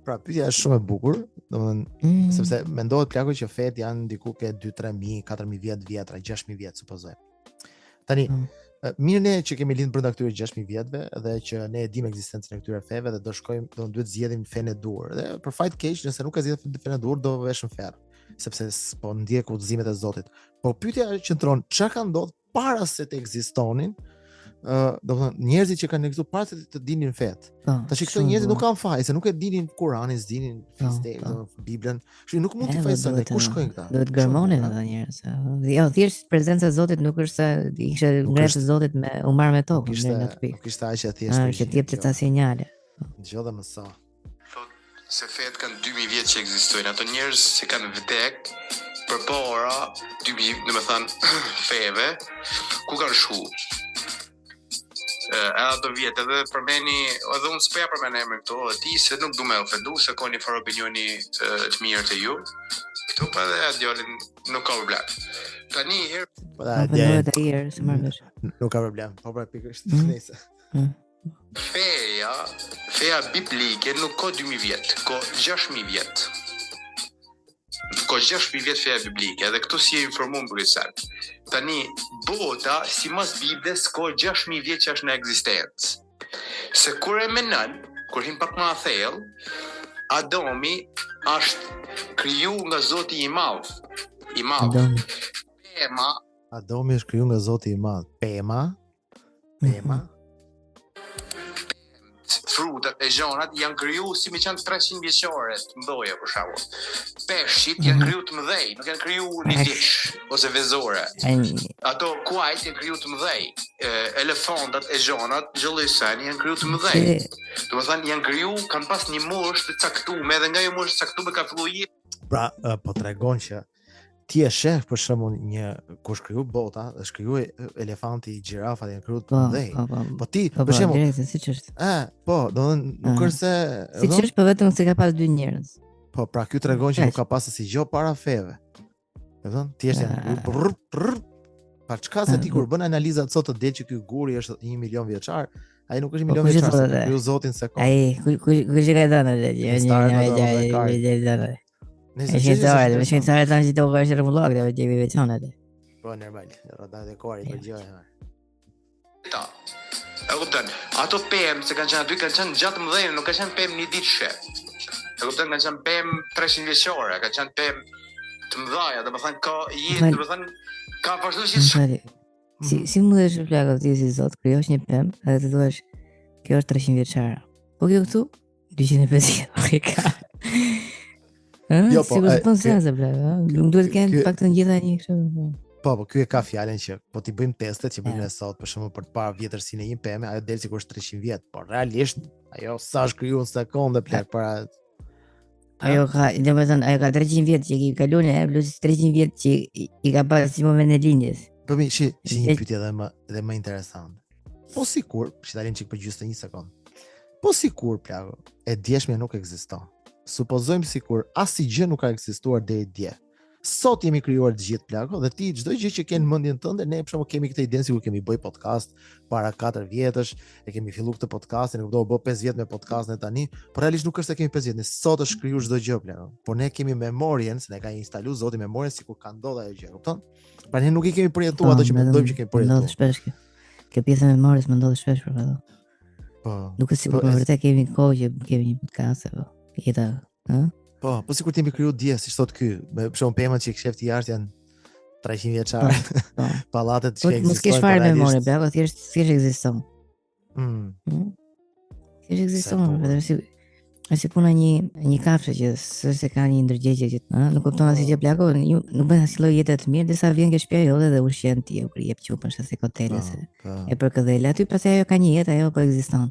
Pra, pyetja është shumë e bukur, domethënë sepse mendohet plako që fet janë diku ke 2-3.000, 4.000 vjetra, 6.000 vjet supozoj. Tani mirë ne që kemi lind brenda këtyre 6.000 vjetëve dhe që ne e dimë ekzistencën e këtyre feve dhe do shkojmë, duhet zgjedhim fenë e dur. Dhe për fat keq, nëse nuk ka zgjedhur fenë e dur, do veshëm ferr, sepse po ndjek udhëzimet e Zotit. Po pyetja qëndron, çfarë ka ndodhur para se të ekzistonin? Domethënë njerëzit që kanë ekzistuar para se të dinin fet. Tash këto njerëz nuk kanë faj, se nuk e dinin Kur'anin, s'dinin Biblën. Kështu nuk mund të fajsën ku shkojnë këta.
Do të gërmonin ata njerëz. Jo, thjesht prezenca e Zotit nuk është se ishte ngretë Zotit me u marr me tokë në atë pikë.
Nuk ishte aq e thjeshtë.
Që të jep ta sinjale.
Dëgjoj dhe më sa.
Thotë se fet kanë 2000 vjet që ekzistojnë. Ato njerëz që kanë vdek përpara 2000, domethënë feve, ku kanë shku? Ato vjet edhe përmeni, edhe unë s'poja përmend emrin këto, dhe ti se nuk du me ofendu, se ka një farë opinioni të mirë të ju. Këtu pa edhe djalin nuk ka problem. Tani herë
nuk ka problem. Po pra pikërisht nëse.
Feja biblike nuk ka 2000 vjet, ka 6000 vjet. Ka 6000 vjet feja biblike, edhe këtu si e informuar për kësaj. Tani bota sipas Biblës ka 6000 vjet që është në ekzistencë. Se kur e menon, kur him pak më thellë, Adami është kriju nga Zoti I Madh.
Adami është kriju nga Zoti I Madh. Pema.
Frutat e gjonat janë kriju si me qenë 300 vjeçare të mdoja për shembull. Peshqit janë kriju të mëdhej, nuk janë kriju një dish ose vezore. Ato kuajt janë kriju të mëdhej. Elefantat e gjonat, gjollysen janë kriju të mëdhej. Domethënë janë kriju, kanë pas një moshë të caktuar, edhe nga ajo moshë të caktuar ka filluar jetë.
Pra, po tregon që ti e sheh për shembull një kur shkriju bota, është kriju elefanti, gjirafat janë krijuar të mëdhej. Po ti për shembull,
direkt siç është.
po, domethënë nuk është se
Siç është, po vetëm se ka pas 2 njerëz.
po pra ky tregon që nuk ka pasur si gjë para feve. E thon, ti je pa çka se ti kur bën analizat sot të del që ky guri është 1 milion vjeçar, ai nuk është 1 milion vjeçar, se kriju Zotin se ka.
Ai kush e ka dhënë atë? Më shkëndare tani që do vësh rregullak, do të jemi veçanë atë.
Po normal, rrotat e korit për gjë.
Ta. E kupton? Ato pemë se kanë qenë aty kanë qenë gjatë mëdhenj, nuk kanë qenë pemë një ditë she. E kupton, kanë qenë pemë 300 vjeçare, kanë qenë pemë të mëdha, domethënë ka jetë, domethënë ka vazhduesi.
Si mundesh të flakë ti si Zot, krijosh një pemë, edhe të thuash kjo është 300 vjeçare. Po kjo këtu 250 ka. Jo, po. Sigurisht po se bla. Nuk duhet të kenë pak të gjitha një kështu.
Po, ky e ka fjalën që po ti bëjmë testet që bëjmë ne sot, për shembull për të parë vjetërsinë e një peme, ajo del sikur është 300 vjet, por realisht ajo sa është krijuar në sekonde plak para.
Ajo ka, domethënë ajo ka 300 vjet që i kaluan plus 300 vjet që i ka pas si moment e lindjes.
Po mi, shi një pyetje edhe më interesante. Po sikur, që dalim çik për gjysmë një sekond. Po sikur plak, e djeshmja nuk ekziston. Supozojmë sikur asgjë nuk ka ekzistuar deri dje. Sot jemi krijuar të gjithë plako dhe ti çdo gjë që ke në mendjen tënde, ne për shembull kemi këtë idenë sikur kemi bëj podcast para 4 vjetësh, e kemi filluar këtë podcastin, e kuptoj, bë 5 vjet me podcastin tani, por realisht nuk është se kemi 5 vjet, ne sot është krijuar çdo gjë plako. Por ne kemi memorien, se ne ka instaluar Zoti memorien sikur ka ndodhur ajo gjë, kupton? Pra ne nuk i kemi përjetuar ato që mendojmë që kemi përjetuar.
Ndodh shpesh kjo. Kjo pjesë e memores më ndodh shpesh për ato.
Po.
Nuk është sikur vërtet kemi kohë që kemi një podcast apo jeta, ëh?
Po sikur ti më kriju dje, si thot ky, me për shembull pemët që i kshefti jashtë janë 300 vjeçare. Pallatet që ekzistojnë.
Mos ke fare memorie, bla, thjesht ekziston. Thjesht ekziston, vetëm si puna një kafshë që s'është ka një ndërgjegje që, nuk kupton asgjë plako, nuk bën asnjë lloj jete të mirë, derisa vjen ke shtëpia jote dhe ushqen ti, kur jep çupën se kotele se. E për këdhel aty pastaj ajo ka një jetë, ajo po ekziston.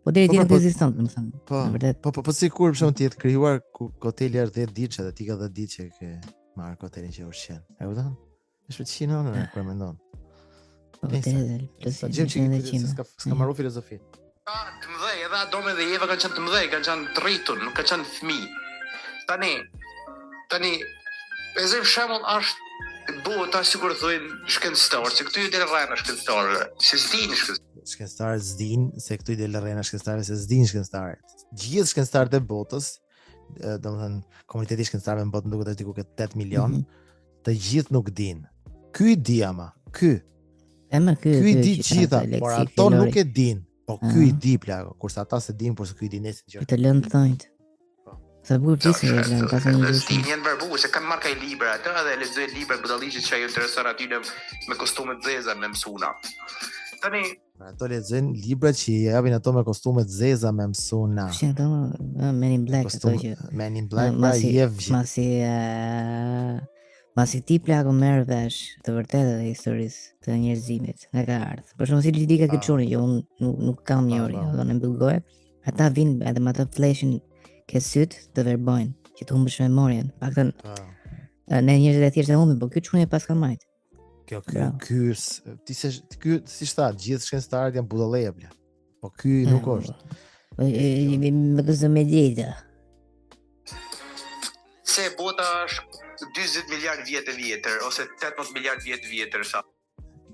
Po deri ditë nuk ekziston, domethënë.
Po sikur për shembull ti je krijuar koteli është 10 ditë dhe ti ka 10 ditë që ke marrë kotelin që ushqen. E kupton? Është çinë në kur mendon.
Po koteli,
s'ka marrë filozofi.
Të mëdhej, edhe Adome dhe Eva kanë qenë të mëdhej, kanë qenë të rritur, nuk kanë qenë fëmijë. Tani, e zëm shembull është bota sikur thonë shkencëtar, se këtu i del rrena shkencëtarëve, se s'din
shkencëtarët s'din se këtu i del rrena shkencëtarëve, se s'din shkencëtarët. Gjithë shkencëtarët e botës, domethënë komuniteti i shkencëtarëve në botë duket diku ke 8 milion, të gjithë nuk din. Ky i di ama, ky i di gjitha, por ato nuk e din. Po ky i di plako, kurse ata se din, por se ky i di nesër gjë.
Të lënë thonjt. Sa bukur pjesë janë pas një
ditë. Janë barbu se kanë marrë libra atë dhe lexoj libra budalliqe që ajo intereson aty me kostume të zeza me mësuna. Tani
ato lexojnë libra që i japin ato me kostume të zeza me mësuna.
Si ato Men in Black ato që
Men in Black pra jev.
Masi ti plako merr vesh të vërtetë dhe historisë të njerëzimit nga ka ardhur. Për shembull si Lidika Keçuni që unë nuk kam njëri, do në mbyllgoj. Ata vinë edhe me atë fleshin ke syt të verbojnë që të humbësh memorien. Paktën ne njerëzit e thjeshtë e humbin, po ky çuni pas ka majt.
Ky si thua, gjithë shkencëtarët janë budalleja bla. Po ky nuk është.
Me këtë medieta.
Se bota është 20 miliard vjet e vjetër ose 18 miliard vjet vjetër sa.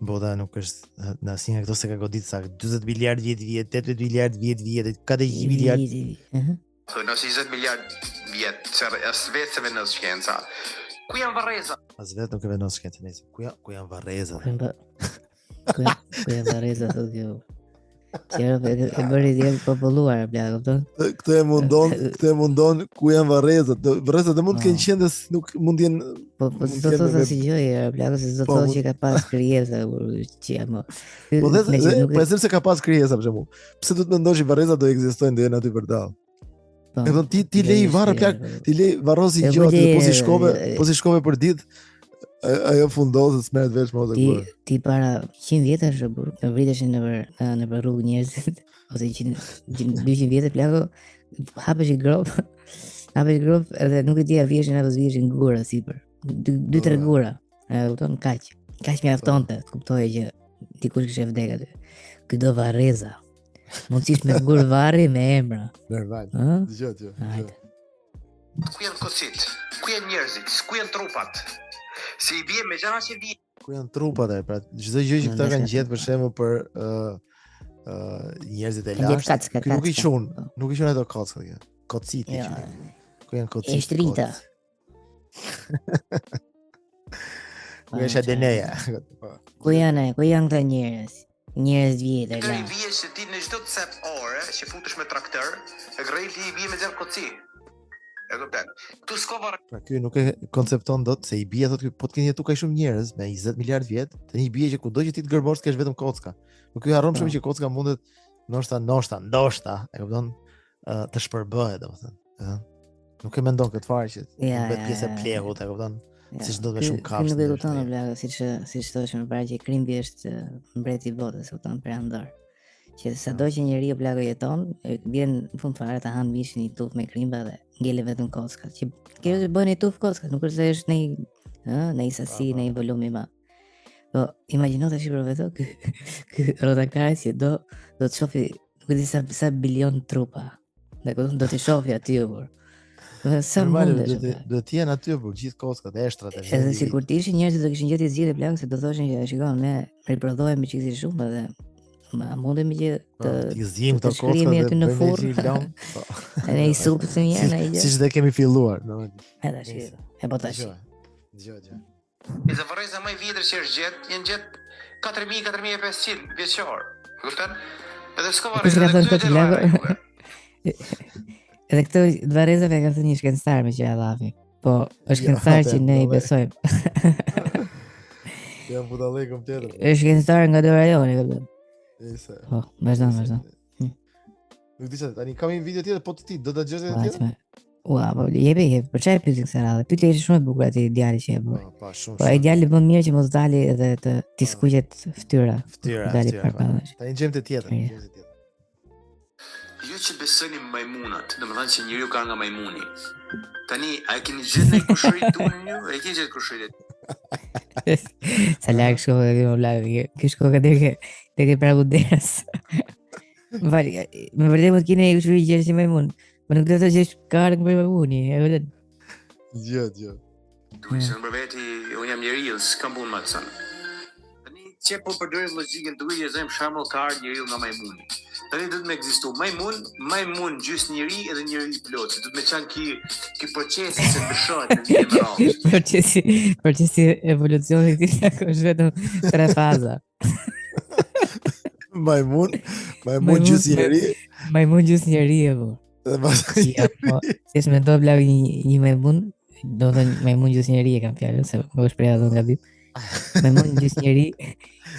Bota nuk është në asnjë nga këto se ka godit sa 40 miliard vjet, 18 miliard vjet, ka dhe 1 miliard.
Nëse 20 miliard vjet, as vetë se vendos shkenca. Ku janë varreza?
As vetë nuk e vendos shkenca nëse. Ku janë varreza?
Ku janë varreza thotë jo. Qërë e bëri djelë populluar, bla, këpëton?
Këtë e mundon ku janë varrezat. Varrezat e mund të kenë qendës, nuk mund jenë...
Po të thotë si gjojë, bla, se të thotë që ka pas krijesa, që janë...
Po e zërë se ka pas krijesa, për shembull. Pse du të mendon që varrezat do ekzistojnë dhe jenë aty përdallë? Ti lej varë, plak, ti lej varrosi gjotë, po si shkove për ditë, ajo fundosë s'merret veç më ose kur.
Ti para 100 vjetësh vriteshin në rrugë njerëzit ose 200 vjetë plako hapesh i grop edhe nuk e di a vjeshin apo zvieshin gura sipër. dy tregura. E kupton kaq. Kaq mjaftonte, të kuptoje që dikush kishte vdekur aty. Ky do varreza. Mundësisht me gur varri me emra.
Normal.
Ë?
Dëgjoj.
Hajde.
Ku janë kocit? Ku janë njerëzit? Ku janë trupat? Si I bie me gjëra që vjen.
Ku janë trupat e pra çdo gjë që këta kanë gjetë për shembull për njerëzit e lashtë. Ky nuk i quhen ato kocka kjo. Kociti
Ja.
quhen. Ku janë kocit?
Eshtrita.
Ku është ADN-ja?
Ku janë këta njerëz? Njerëz vjetër.
Këto I bie që ti në çdo cep ore që futesh me traktor, e grejti I bie me gjë koci. E kupton? Tu s'ka varr.
Pra ky nuk e koncepton dot se I bie thotë ky po të kenë jetu kaq shumë njerëz me 20 miliard vjet, tani I bie që kudo që ti të gërmosh kesh vetëm kocka. Nuk ky harron shumë që kocka mundet ndoshta, e kupton, të shpërbëhet domethënë. Nuk e mendon këtë fare që bëhet pjesë e plehut, e kupton? Siç do të me shumë kafshë.
Nuk e kupton bla, siç thosh më parë që krimbi është mbreti I botës, kupton, perandor. Që sado që njeriu plago jeton, vjen në fund fare ta han mishin I tuf me krimba dhe ngele vetëm kockat. Që kjo të bën I tuf kockat, nuk është se është në sasi, në volum I madh. Po, imagjino tash për vetë ky rodakari që do të shofi, nuk e di sa bilion trupa. Dhe do të shofi aty por. Sa mundesh.
Do të jenë aty për gjithë kockat, eshtrat e
Edhe sikur të ishin njerëzit do kishin gjetë zgjidhje plagë se do thoshin që shikon ne riprodhohemi çiksi shumë dhe mundemi që të
zgjim këto kockat
në furr. Ne I supë të mirë në gjë.
Siç dhe kemi filluar,
Edhe tash. E po tash.
Dgjoj.
Nëse varreza më e vjetër që është gjetë, janë gjetë 4.000-4.500 vjeçor. Kupton? Edhe s'ka varreza.
Edhe këto varrezave ka thënë një shkencëtar me që Allahi. Po, është shkencëtar që ne I besojmë.
Ja budallë komplet.
Është shkencëtar nga dora jone, kupton?
Nëse.
Po, vazhdo.
Nuk di se tani kam një video tjetër po të ti, do ta dëgjosh edhe tjetër?
Ua, po jep, për çfarë pyeti këtë radhë? Pyetja ishte shumë e bukur aty djali që e bëri.
Po, shumë.
Po ideali bën mirë që mos dali edhe të skuqet fytyra. Dali para.
Tani gjejmë të tjetër,
Ju që besoni majmunat, domethënë që njeriu ka nga majmuni. Tani, a e keni gjetë në kushërit tunë ju? E keni gjetë kushërit?
Sa larg shkova këtu vllai. Ky shkova tek pragu derës. Vali, më vërtet mund të keni kushërit gjerë si majmun. Po nuk do të gjesh karg për majmuni, e vërtet.
Gjë.
Duhet të për veti, unë jam njeriu, s'kam punë më të sanë. Tani, që po përdorim logjikën duhet të zëjmë shembull ka ardhur njeriu nga majmuni. Tani do të më ekzistu majmun gjys njeri edhe njeri plot. Do të më çan ki procesi se ndryshohet në një mënyrë.
Procesi evolucioni I këtij është vetëm 3 faza.
Majmun gjys njeri.
Majmun gjys njeri e po. Po, si është mendoj bla një majmun, do të thënë majmun gjys njeri e kam fjalën se më shpreh ato nga bip. Majmun gjys njeri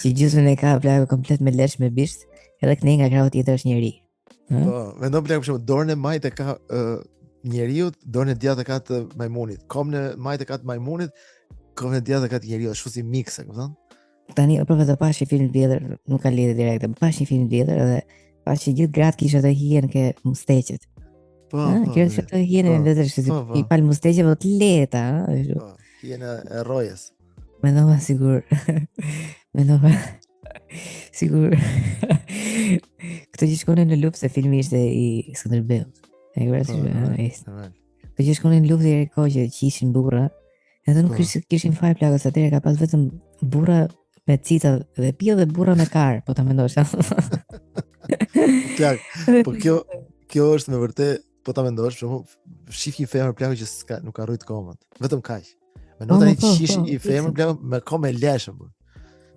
që gjysmën e ka bla komplet me lesh me bisht. Edhe kënej nga krau tjetër është njeri.
Po, mendon plak për shembull, dorën e majt e ka njeriu, dorën e djathtë ka të majmunit. Komën e majt e ka të majmunit, komën e djathtë ka të njeriu, është si mix, e kupton?
Tani për vetë pash një film tjetër, nuk ka lidhje direkte, pash një film tjetër edhe pash që gjithë gratë kishin të hijen ke musteqet.
Po,
kjo është të hijen e vetë si I pal musteqeve të lehta,
Po, hijen e rrojes.
Mendova sigur. Sigur. Këto që shkonin në luftë se filmi ishte I Skënderbeut. E kupton? Këto që shkonin në luftë deri kohë që qishin burra, edhe nuk kishin fare plagës atëherë ka pas vetëm burra me cica dhe pio dhe burra me kar, po ta mendosh.
Plak, po kjo është me vërtet, po ta mendosh, për shembull, shif një femër plagë që nuk ka rrit komën. Vetëm kaq. Mendon tani të shish një femër plagë me komë leshëm.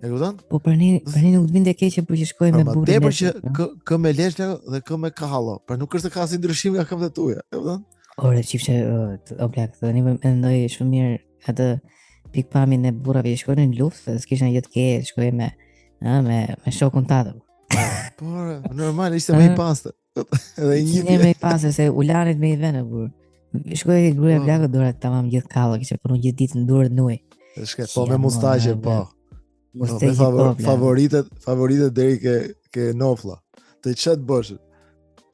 E kupton?
Po për ne nuk të vinte keq për që shkoj me burrin.
Tepër që kë me lesh dhe kë me kallo, por nuk është ka asnjë ndryshim nga këmbët e tua, e kupton?
Ore çifte o plak, tani më mendoj shumë mirë atë pikpamjen e burrave që shkonin në luftë, s'kishin gjë të keq, shkoi me shokun tatëm.
Po, normal ishte më I pastër. Edhe
një më I pastër se ulanit me I vënë burr. Shkoi gruaja plakë durat tamam gjithë kallo, kishte punuar gjithë ditën në durë nuj.
Po me mustaqe, po. Favoritet deri ke nofla. Të çet bosh.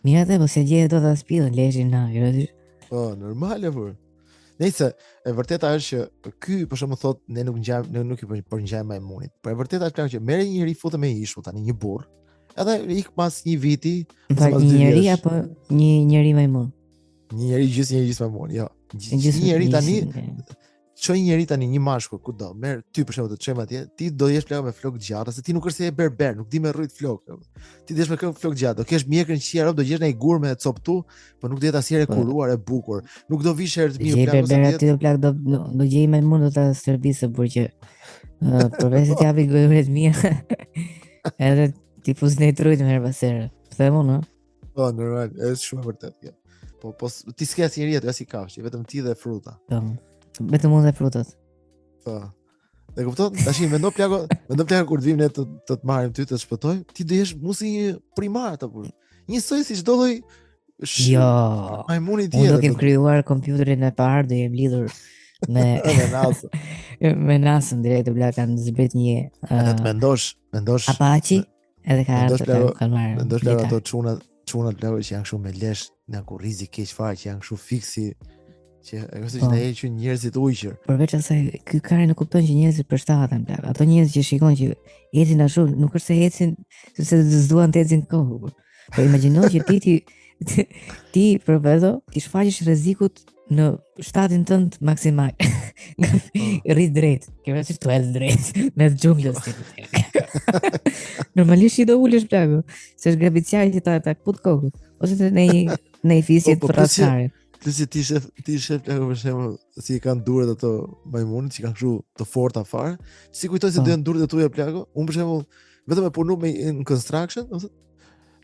Mira dhe, po se gjeje do ta spillën leshin na,
Po, normal e vur. Nëse e vërteta është që ky për shembull thotë ne nuk ngjajmë, ne nuk i përngjajmë majmunit. Por e vërteta është që merr një njeri futet me ishull tani një burr. Edhe ik pas një viti,
Një njeri apo një njeri majmun?
Një njeri gjysmë majmun, jo. Një njeri tani çoj një njeri tani një mashkull kudo, merr ty për shembull të çojmë atje, ti do jesh plagë me flok gjatë, se ti nuk është se je berber, nuk di me rrit flok. Ti desh me flok gjatë, do kesh mjekrën qira, do gjesh në gur me coptu, por nuk do jetë asnjëherë kuruar e bukur. Nuk do vish herë të mirë
plagë ose berber ti do plagë do gjej majmun do ta servisë por që përveç se ti japi gojë të mira. Edhe ti fuznej trujt me herë pas here. Them unë,
po normal, është shumë e vërtetë kjo. Po ti s'ke asnjëri aty as i kafshi, vetëm ti dhe fruta.
Vetëm unë dhe frutat.
Po. E kupton? Tash mendo plako kur të vim ne të të marrim ty të shpëtoj, ti do jesh musi një primar atë burr. Njësoj si çdo lloj majmuni tjetër.
Unë do kem krijuar kompjuterin e parë, do jem lidhur me me nasën drejt blaq kanë zbrit një
mendosh
Apache edhe ka ardhur marrë.
Mendosh ato çunat plako që janë kështu me lesh, në kurrizi keq fare që janë kështu fiksi që e kësaj që ne heqin njerëzit ujqër.
Përveç asaj, ky kare nuk kupton që njerëzit përshtaten plak. Ato njerëz që shikon që ecin ashtu, nuk është se ecin sepse s'duan të ecin kohë. Po imagjino që ti për vetë ti shfaqesh rrezikut në shtatin tënd maksimal. Rrit drejt, ke vështirë të ecësh drejt me xhunglës ti. Normalisht i do ulesh plak, se është gravitari që ta kput kokën, ose në fisje të rrasare.
Plus ti shef për shembull si kanë duret ato majmunit që kanë kështu të forta fare, si kujtoj se do janë duret e tuaja plako. Unë për shembull vetëm e punu me in construction,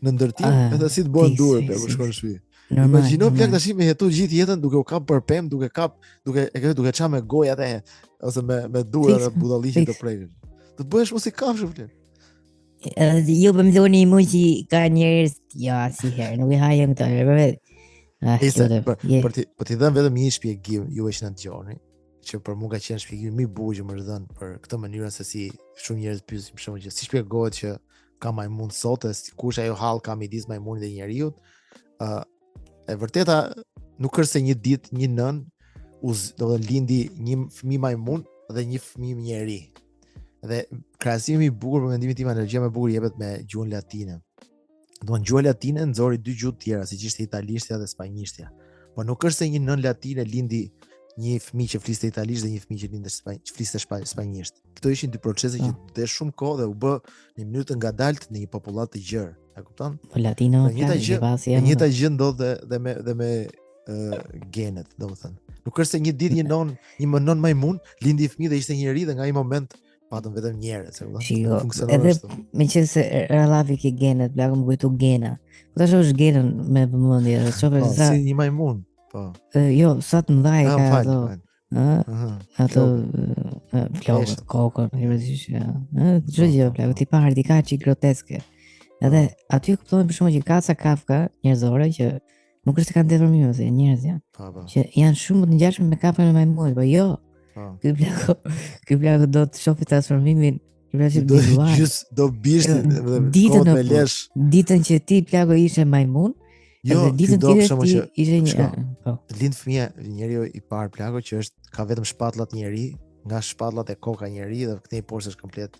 në ndërtim, edhe si të bëhen duret për shkon në shtëpi. Imagjino plak tash me jetu gjithë jetën duke u kap për pemë, duke çam me gojë atë ose me durat e budalliqit të prekur. Do të bëhesh mos i kafshë plak.
Jo më dhoni mua që ka njerëz ja si herë, nuk e hajëm këtë.
Po ti dhëm vetëm një shpjegim juve që na dëgjoni, që për mua ka qenë shpjegim më i bukur që më është dhënë për këtë mënyrë se si shumë njerëz pyesin për shkak që si shpjegohet që ka majmun sot, kush ajo hall ka midis majmunit dhe njeriu. E vërteta nuk është se një ditë një nën do të lindi një fëmijë majmun dhe një fëmijë njeri. Dhe krahasimi i bukur për mendimin tim, energjia më e bukur jepet me gjuhën latine. Gjuha latine nxori dy gjuhë tjera, siç ishte italishtja dhe spanjishtja. Po nuk është se një nën latine lindi një fëmijë që fliste italisht dhe një fëmijë që lindi fliste spanjisht. Këto ishin dy procese që dhe shumë kohë dhe u bë në mënyrë të ngadalt në një popullat të gjerë. E kupton?
Po latino
njëta gjë ndodh dhe me genet, domethënë. Nuk është se një ditë një nën majmun lindi fëmijë dhe ishte njeri dhe nga ai moment patëm vetëm njerëz, e kupton?
Edhe meqense rradhavi ke genet, plagë më kujtu gena. Po tash është genën me vëmendje, shoqë sa
si një majmun, po.
Jo, sa të mëdha e ka ato. Ato flokët, kokën, çdo gjë plagë ti parë di ka çik groteske. Edhe aty kuptohen për shkak që ka ca kafka njerëzore që nuk është se kanë ndetur mirë, se njerëz janë. Që janë shumë të ngjashëm me kafkën e majmunit, po jo. Ky plako do të shohë transformimin
do bish me lesh.
Ditën që ti plako ishe majmun, edhe ditën tjetër ti ishe një.
Lind fëmia njeriu i parë plako që ka vetëm shpatullat njeri, nga shpatullat e koka njeri dhe këtej poshtë është komplet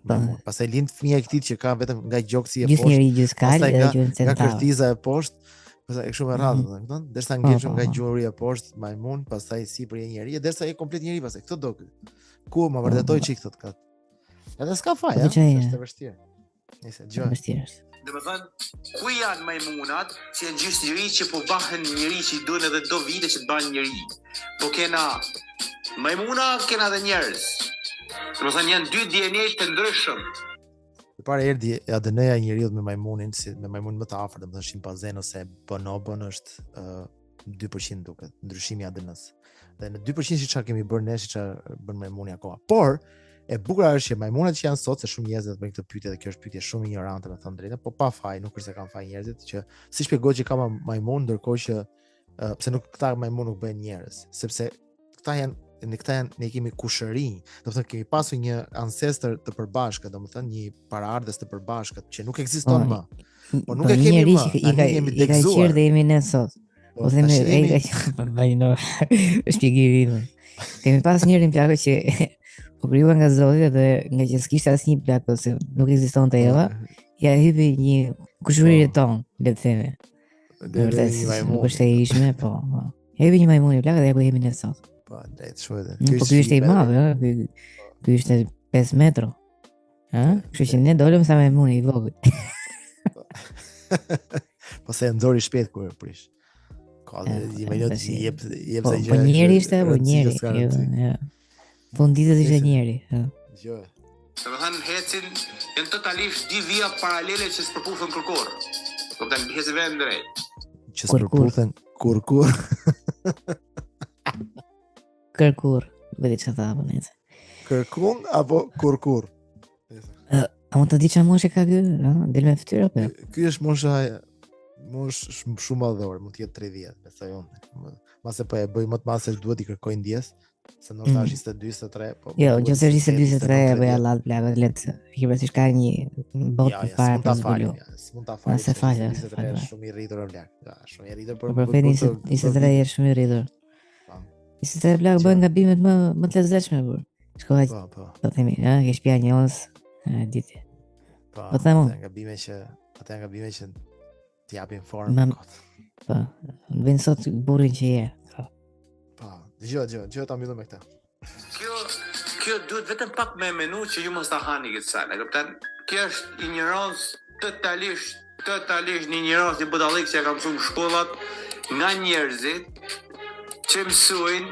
majmun. Pastaj lind fëmia e këtij që ka vetëm nga gjoksi e poshtë.
Gjithë njeri gjyskal dhe gjysmë
nga kërtiza e poshtë. Pastaj e kështu me radhë, domethënë, derisa ngjeshëm nga gjuhëria poshtë majmun, pastaj sipër je njeri, derisa je komplet njeri pastaj. Këtë do ku ma vërtetoj çik këtë kat. Edhe s'ka faj, është e vështirë. Nëse gjë.
Vështirë.
Domethënë, ku janë majmunat që janë gjysmë njeri që po bëhen njeri që i duhen edhe do vite që të bëhen njeri. Po kena majmuna, kena edhe njerëz. Domethënë janë dy DNA të ndryshëm.
Para erdhi ADN-ja e njeriu me majmunin, me majmunin më të afërt, domethënë shimpanzen ose bonobon është 2% duket, ndryshimi i ADN-s. Dhe në 2% si çfarë kemi bërë ne, si çfarë bën majmuni akoma. Por e bukur është që majmunat që janë sot, se shumë njerëz do të bëjnë këtë pyetje dhe kjo është pyetje shumë ignorante, me thënë drejtën, po pa faj, nuk është se kanë faj njerëzit që si shpjegohet që ka majmun, ndërkohë që pse nuk këta majmun nuk bëhen njerëz, sepse ne kemi kushërinj, do të thënë kemi pasur një ancestër të përbashkët, do të thënë një paraardhës të përbashkët që nuk ekziston më. Po nuk e kemi më.
I ka qenë dhe jemi ne sot. Po them vajno shpjegimin. Kemi pas njërin plakë që u krijuar nga Zoti dhe nga që s'kishte asnjë plak ose nuk ekzistonte Eva, ja hypi një kushëri ton, le të themi. Vërtet nuk është e ishme, po. Ja hypi një majmun i plakë dhe ja ku jemi ne sot.
Po, drejt shojë.
Po ky ishte i madh, ë, ky ishte 5 metro. Kështu që ne dolëm sa majmuni i vogël.
Po se nxori shpejt kur e prish. Ka dhe minut jep sa gjë.
Po njëri ishte, po njëri. Po nditët ishte njëri.
Jo.
Domethënë hecin janë totalisht dy vija paralele që s'përputhen kurrë. Kupton, hecin vetëm drejt.
Që s'përputhen kurrë.
Kërkur, vedi çfarë tha apo nëse.
Kërkun apo kurkur?
A mund të di çfarë moshe ka ky? Del me fytyrë apo?
Ky është mosh shumë madhore, mund të jetë 30, besoj unë. Mase po e bëj më të madh se duhet I kërkoj ndjes, se ndoshta është 22-23, po.
Jo, nëse është 22-23 apo ja llall plagë letë. Hipotetikisht ka një botë të parë për zbulu.
S'mund ta falë.
Se falë.
23 është shumë I rritur plagë. Ja, shumë I rritur
për profeti 23 është shumë I rritur. 23 plagë bën gabimet më të lezetshme burr. Shkoj.
Po.
Do themi, ke shtëpia një ons, ditë.
Po,
themon.
Ata janë gabime që t'i japin formë.
Po, vjen sot burrin që je.
Po, dëgjoj ta mbyllëm me këtë.
Kjo duhet vetëm pak me menu që ju mos ta hani këtë salë, kupton? Kjo është ignorancë totalisht një ignorancë I budallik që ka mësuar në shkollat nga njerëzit që mësojnë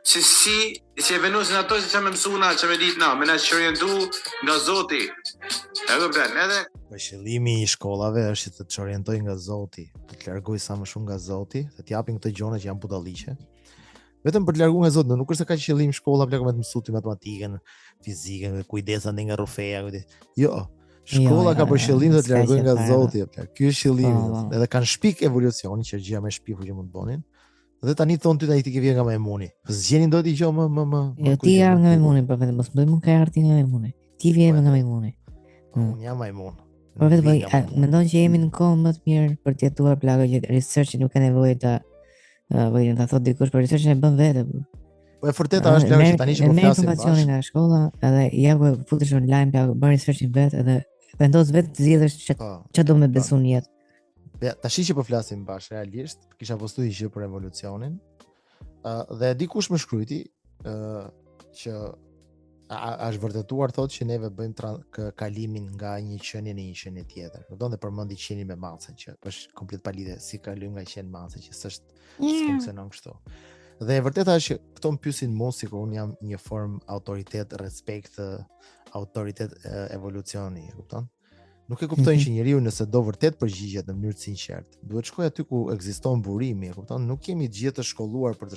që si e venusin ato që me mësuna, që me ditë na, me na që orientu nga Zoti. E kupton, edhe
qëllimi I shkollave është që të orientoj nga Zoti, të të largoj sa më shumë nga Zoti, të t'japin këto gjëra që janë budalliqe. Vetëm për të larguar nga Zoti, nuk është se ka qëllim shkolla plak me të mësuar ti matematikën, fizikën, kujdesa ndaj nga rrufeja, Jo. Shkolla ka për qëllim të të largoj nga Zoti, plak. Ky është qëllimi. Edhe kanë shpik evolucioni, që gjëja më shpiku që mund të bënin. Dhe tani thon ty ti ke vjen nga majmuni. Po zgjeni do t'i gjë më.
Jo, ti je nga majmuni, por vetëm mos bëjmë ka arti nga majmuni. Ti vjen nga majmuni.
Unë jam majmun.
Por vetëm mendon që jemi në kohë më të mirë për të jetuar plagë që research nuk ka nevojë ta vjen ta thotë dikush, por research e bën vetë.
Po e vërteta është plagë që tani që po flasim
informacionin nga shkolla, edhe ja ku futesh online plagë bën research vetë edhe vendos vetë të zgjedhësh çfarë do me besu në jetë.
Tash që po flasim bash realisht, kisha postuar gjë për evolucionin. Dhe dikush më shkruajti që është vërtetuar thotë që neve bëjmë kalimin nga një qenie në një qenie tjetër. Do të përmendi qenin me macën që është komplet pa lidhje si kalojmë nga qen macë që s'funksionon kështu. Dhe e vërteta është që këto më pyesin mua sikur unë jam një formë autoritet, respekt, autoritet evolucioni, e kupton? Nuk e kuptojnë që njeriu nëse do vërtet përgjigjet në mënyrë të sinqertë, duhet shkojë aty ku ekziston burimi, e kupton? Nuk kemi të gjithë të shkolluar për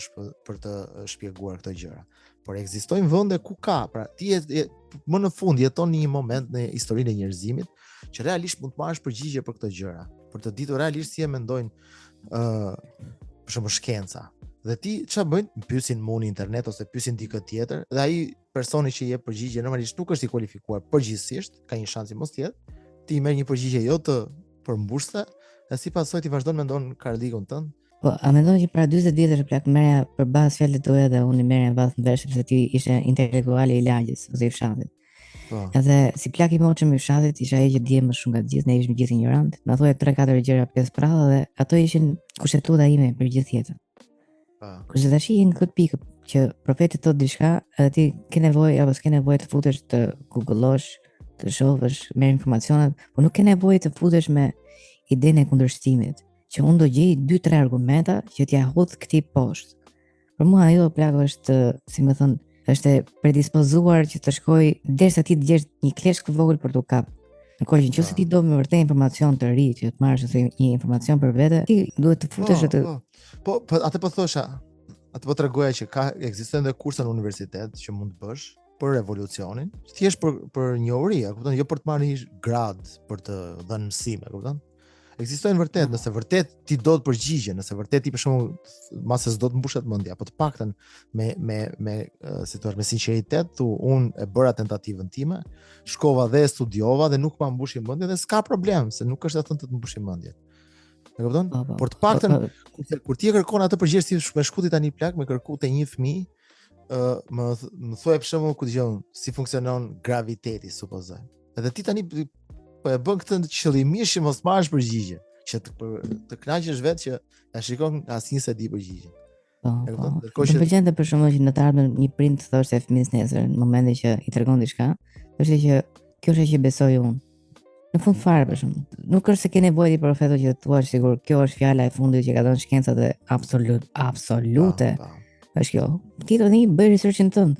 të shpjeguar këto gjëra, por ekzistojnë vende ku ka. Pra ti më në fund jeton në një moment në historinë e njerëzimit që realisht mund të marrësh përgjigje për këto gjëra, për të ditur realisht si e mendojnë për shembull shkenca. Dhe ti çfarë bëjnë? Pyesin mua në internet ose pyesin dikë tjetër, dhe ai personi që jep përgjigje normalisht nuk është I kualifikuar përgjithsisht, ka një shans mos të jetë. Ti merr një përgjigje jo të përmbushse, e si pasoj ti vazhdon mendon karrikun tënd.
Po, a mendon që para 40 vjetësh plak merrja përballë fjalët tuaja dhe unë merrja bash në vesh sepse ti ishe intelektuali I lagjës ose I fshatit.
Po.
Edhe si plak I moshëm I fshatit isha ai që dije më shumë nga të gjithë, ne ishim gjithë ignorant. Na thuaj 3-4 gjëra 5 prallë dhe ato ishin kushtetuta ime për gjithë jetën.
Po.
Kurse tash jeni në këtë pikë që profeti thotë diçka, edhe ti ke nevojë apo s'ke nevojë të futesh të googullosh, të shohësh, merr informacionet, por nuk ke nevojë të futesh me idenë e kundërshtimit, që unë do gjej 2-3 argumenta që t'ja hodh këtij poshtë. Për mua ajo plagë është, si më thon, është e predispozuar që të shkoj derisa ti të gjesh një kleshk të vogël për t'u kap. Në kohë që nëse ti do me vërtet informacion të ri, që të marrësh ose një informacion për vete, ti duhet të futesh të
Po, atë po thosha, atë po tregoja që ekzistojnë edhe kurse në universitet që mund të bësh për evolucionin, thjesht për njohuri, a kupton, jo për të marrë një grad, për të dhënë mësime, a kupton? Ekzistojnë vërtet, nëse vërtet ti do të përgjigje, nëse vërtet ti për shembull mase s'do të mbushet mendja, apo të paktën si thua, me sinqeritet, unë e bëra tentativën time, shkova dhe studiova dhe nuk ma mbushi mendja dhe s'ka problem, se nuk është e thënë të mbushi mendjen. E kupton?
Po, po.
Por të paktën
Po,
kur ti e kërkon atë përgjegjësi me shkuti tani plak me kërku te një fëmijë, më thuaj për shembull ku dëgjon si funksionon graviteti, supozoj. Edhe ti tani po e bën këtë qëllimisht që mos marrësh përgjigje, që të kënaqësh vetë që ta shikon asnjë se di përgjigje.
po.
Ndërkohë
Më
që
pëlqen për shembull që në të ardhmen një print thoshte fëmijës nesër në momentin që i tregon diçka, thoshte që kjo është që besoj unë. Në fund fare për shembull. Nuk është se ke nevojë ti profeto që të thuash sigur kjo është fjala e fundit që ka dhënë shkencat e absolute. Është kjo. Ti do të bëj researchin tënd.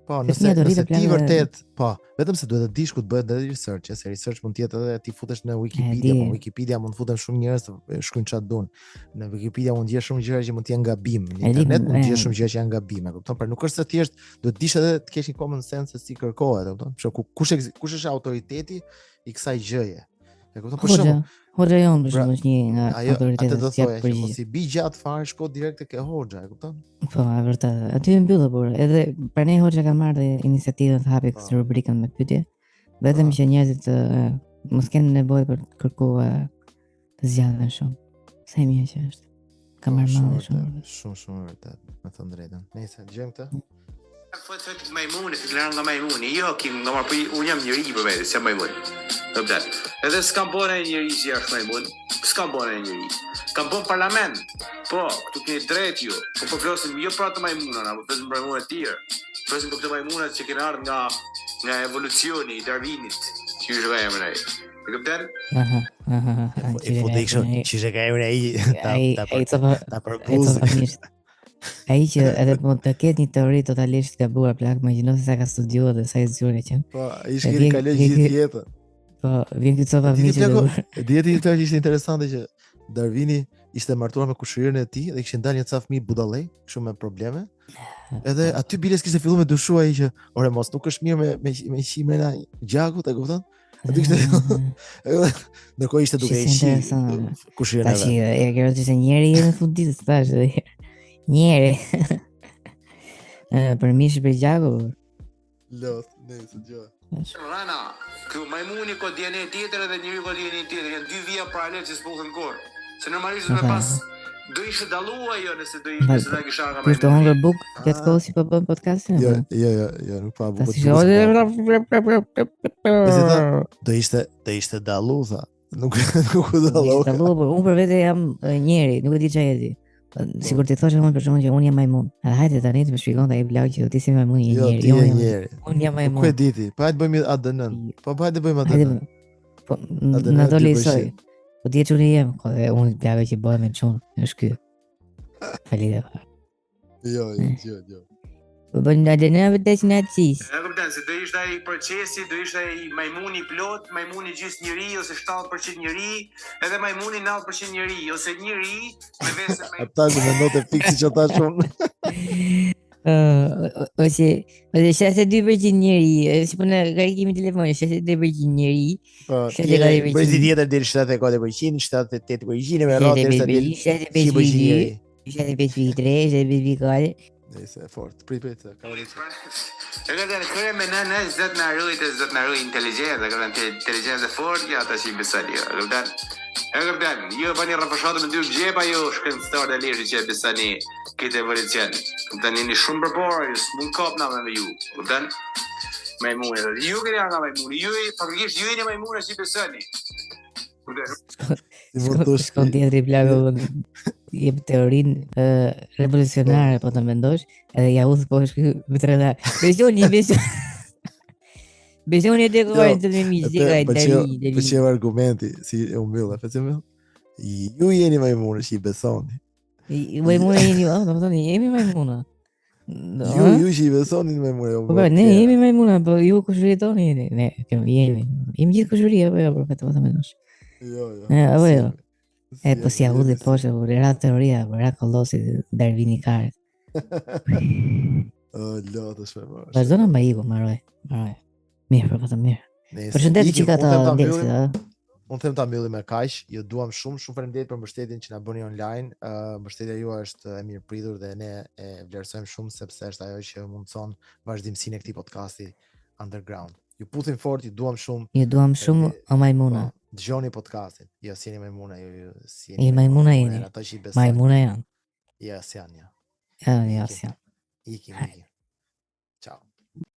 Po,
Fëmia do
nëse
rritë
ti
plan-
vërtet, po, vetëm se duhet të dish ku të bëhet edhe research, se research mund të jetë edhe ti futesh në Wikipedia,
di.
po Wikipedia mund të futen shumë njerëz të shkruajnë çfarë duan. Në Wikipedia mund të gjesh shumë gjëra që mund të jenë gabim, në
E di,
internet mund të
e.
gjesh shumë gjëra që janë gabim, e kupton? Por nuk është se thjesht duhet të dish edhe të kesh një common sense se si kërkohet, e kupton? Për shembull, kush është autoriteti i kësaj gjëje? E kupton? Për shembull,
Hoxha jon për
Pra,
shembull është një nga
ajo atë
autoritetet
do
që jap
thoya që mos
përgjigje.
i bi gjatë fare, shko direkt tek e hoxha, e kupton?
Po, e vërtetë. Aty e mbyllë por edhe pranej Hoxha ka marrë iniciativën të hapi
Po.
këtë rubrikën me pyetje, vetëm
Po.
që njerëzit mos kenë nevojë për të kërkuar të zgjathen shumë. Sa e mirë që është. Ka marrë mend shumë.
Shumë vërtet, me thënë drejtën. Nëse dëgjojmë këtë.
Fëtë majmuni, figurën nga majmuni, jo, kim nga marrë, po unë jam njëri për vetë, si jam majmun. Kupton? Edhe s'kam bën njëri si është majmun, s'kam bën njëri. Kam bën parlament. Po, këtu keni drejt ju. Po flasim jo për atë majmunën, apo flasim për majmunë të tjerë. Flasim për këto majmuna që kanë ardhur nga evolucioni i Darwinit, që ju shkojmë emrin ai. E kupton?
E futi kështu, çish e ka emrin ai, ta përguz.
Ai që edhe mund të ketë një teori totalisht gabuar plak, imagjino se sa ka studiuar dhe sa i zgjuar që.
Po, ai shkeli kaloj gjithë jetën.
Po, vjen këtë copa miqë.
Dieti këtë që ishte interesante që Darwini ishte martuar me kushërinë e tij dhe kishin dalë një ca fëmijë budallëj, kështu me probleme. Edhe aty biles kishte filluar me dyshuar ai që, ore mos nuk është mirë me qimrena gjakut, e kupton? Aty kishte ndërkohë ishte duke i shi kushërinë e vet.
Tash e ke rëndësi se njëri në fund ditës tash. Njëri. Për mish për gjaku.
Lot, nëse gjë.
Rana, kjo majmuni ka DNA tjetër edhe njëri ka DNA tjetër, janë dy vija paralel që s'po thën kur. Se normalisht me pas do ishte dalluar ajo nëse do ishte se ta kisha nga majmuni.
Të hunger book, këtë kohë si po bën podcastin?
Jo, nuk pa bukut. Do ishte dallu tha. Nuk dallu.
Dallu, por unë për vete jam njeri, nuk e di çfarë jeti. Sigur ti thoshe për shkakun që unë jam majmun. A hajde tani të më shpjegon ai vlog që ti si majmun je njeri.
Jo, njeri.
Unë jam majmun.
Ku e di ti? Po hajde bëjmë ADN-n. Po hajde bëjmë ADN.
Po na do lejsoj. Po ti çuni jem, unë pjave që bëhem me çun, është ky. Falide.
Jo.
Po bën ADN vetë në atis.
E kupton se do ishte ai procesi, do ishte ai majmuni plot, majmuni gjysmë njeri ose 70% njeri, edhe majmuni 90% njeri ose njeri me vesë me
Ata që mendote fiksi që ata shumë.
Ose 62% njeri, si po në karikimi telefonit, 62% njeri.
Po, bëj tjetër deri 74%, 78% me rrotë derisa deri 75%.
75%,
Nëse fort. Prit, ka vënë.
E ka dhënë kërë me në zot na rujt inteligjentë, ka dhënë inteligjencë fort, ja tash i besoni. E ka dhënë, jo bani rrafshatë me dy xhepa, jo shkencëtar të lirë që besoni këtë evolucion. Tani një shumë përpara, s'mund kap na me ju. Kupton? Majmuni, ju keni nga majmuni, ju faktikisht ju jeni majmuni si besoni.
Shkon tjetëri plago jep teorinë revolucionare, po të mendosh, edhe ja udhë po është me të rëda. Besoni e të kohajnë të me mishë,
Pëlqeu argumenti, si e umbylla, ju jeni majmunë që i besoni.
Majmuna jeni, do të thoni, jemi majmuna.
Ju që i besoni në majmuna.
Po ne jemi majmuna, po ju kushëritoni jeni. Ne jemi gjithë kushëria, po jo, për të mendosh.
Jo.
Apo jo. Po si audhi poshtë, po ra teoria, po ra kollosi Darwini karet.
Lotë shme.
Vazhdona mba iku, maroj. Mirë, për vetëm mirë. Përshëndet që ka ta ndekse,
Unë them ta mbyllim me kaq, ju duam shumë faleminderit për mbështetjen që na bëni online. Mbështetja juaj është e mirëpritur dhe ne e vlerësojmë shumë sepse është ajo që mundson vazhdimsinë e këtij podcasti underground. Ju puthim fort, ju duam shumë.
Ju duam shumë o majmuna.
Dëgjoni podcastin. Jo, si jeni majmuna, jo, si
I majmuna jeni.
Ata që i besojnë.
Majmuna janë.
Ja, si janë, ja.
Ja, si janë.
Ikim.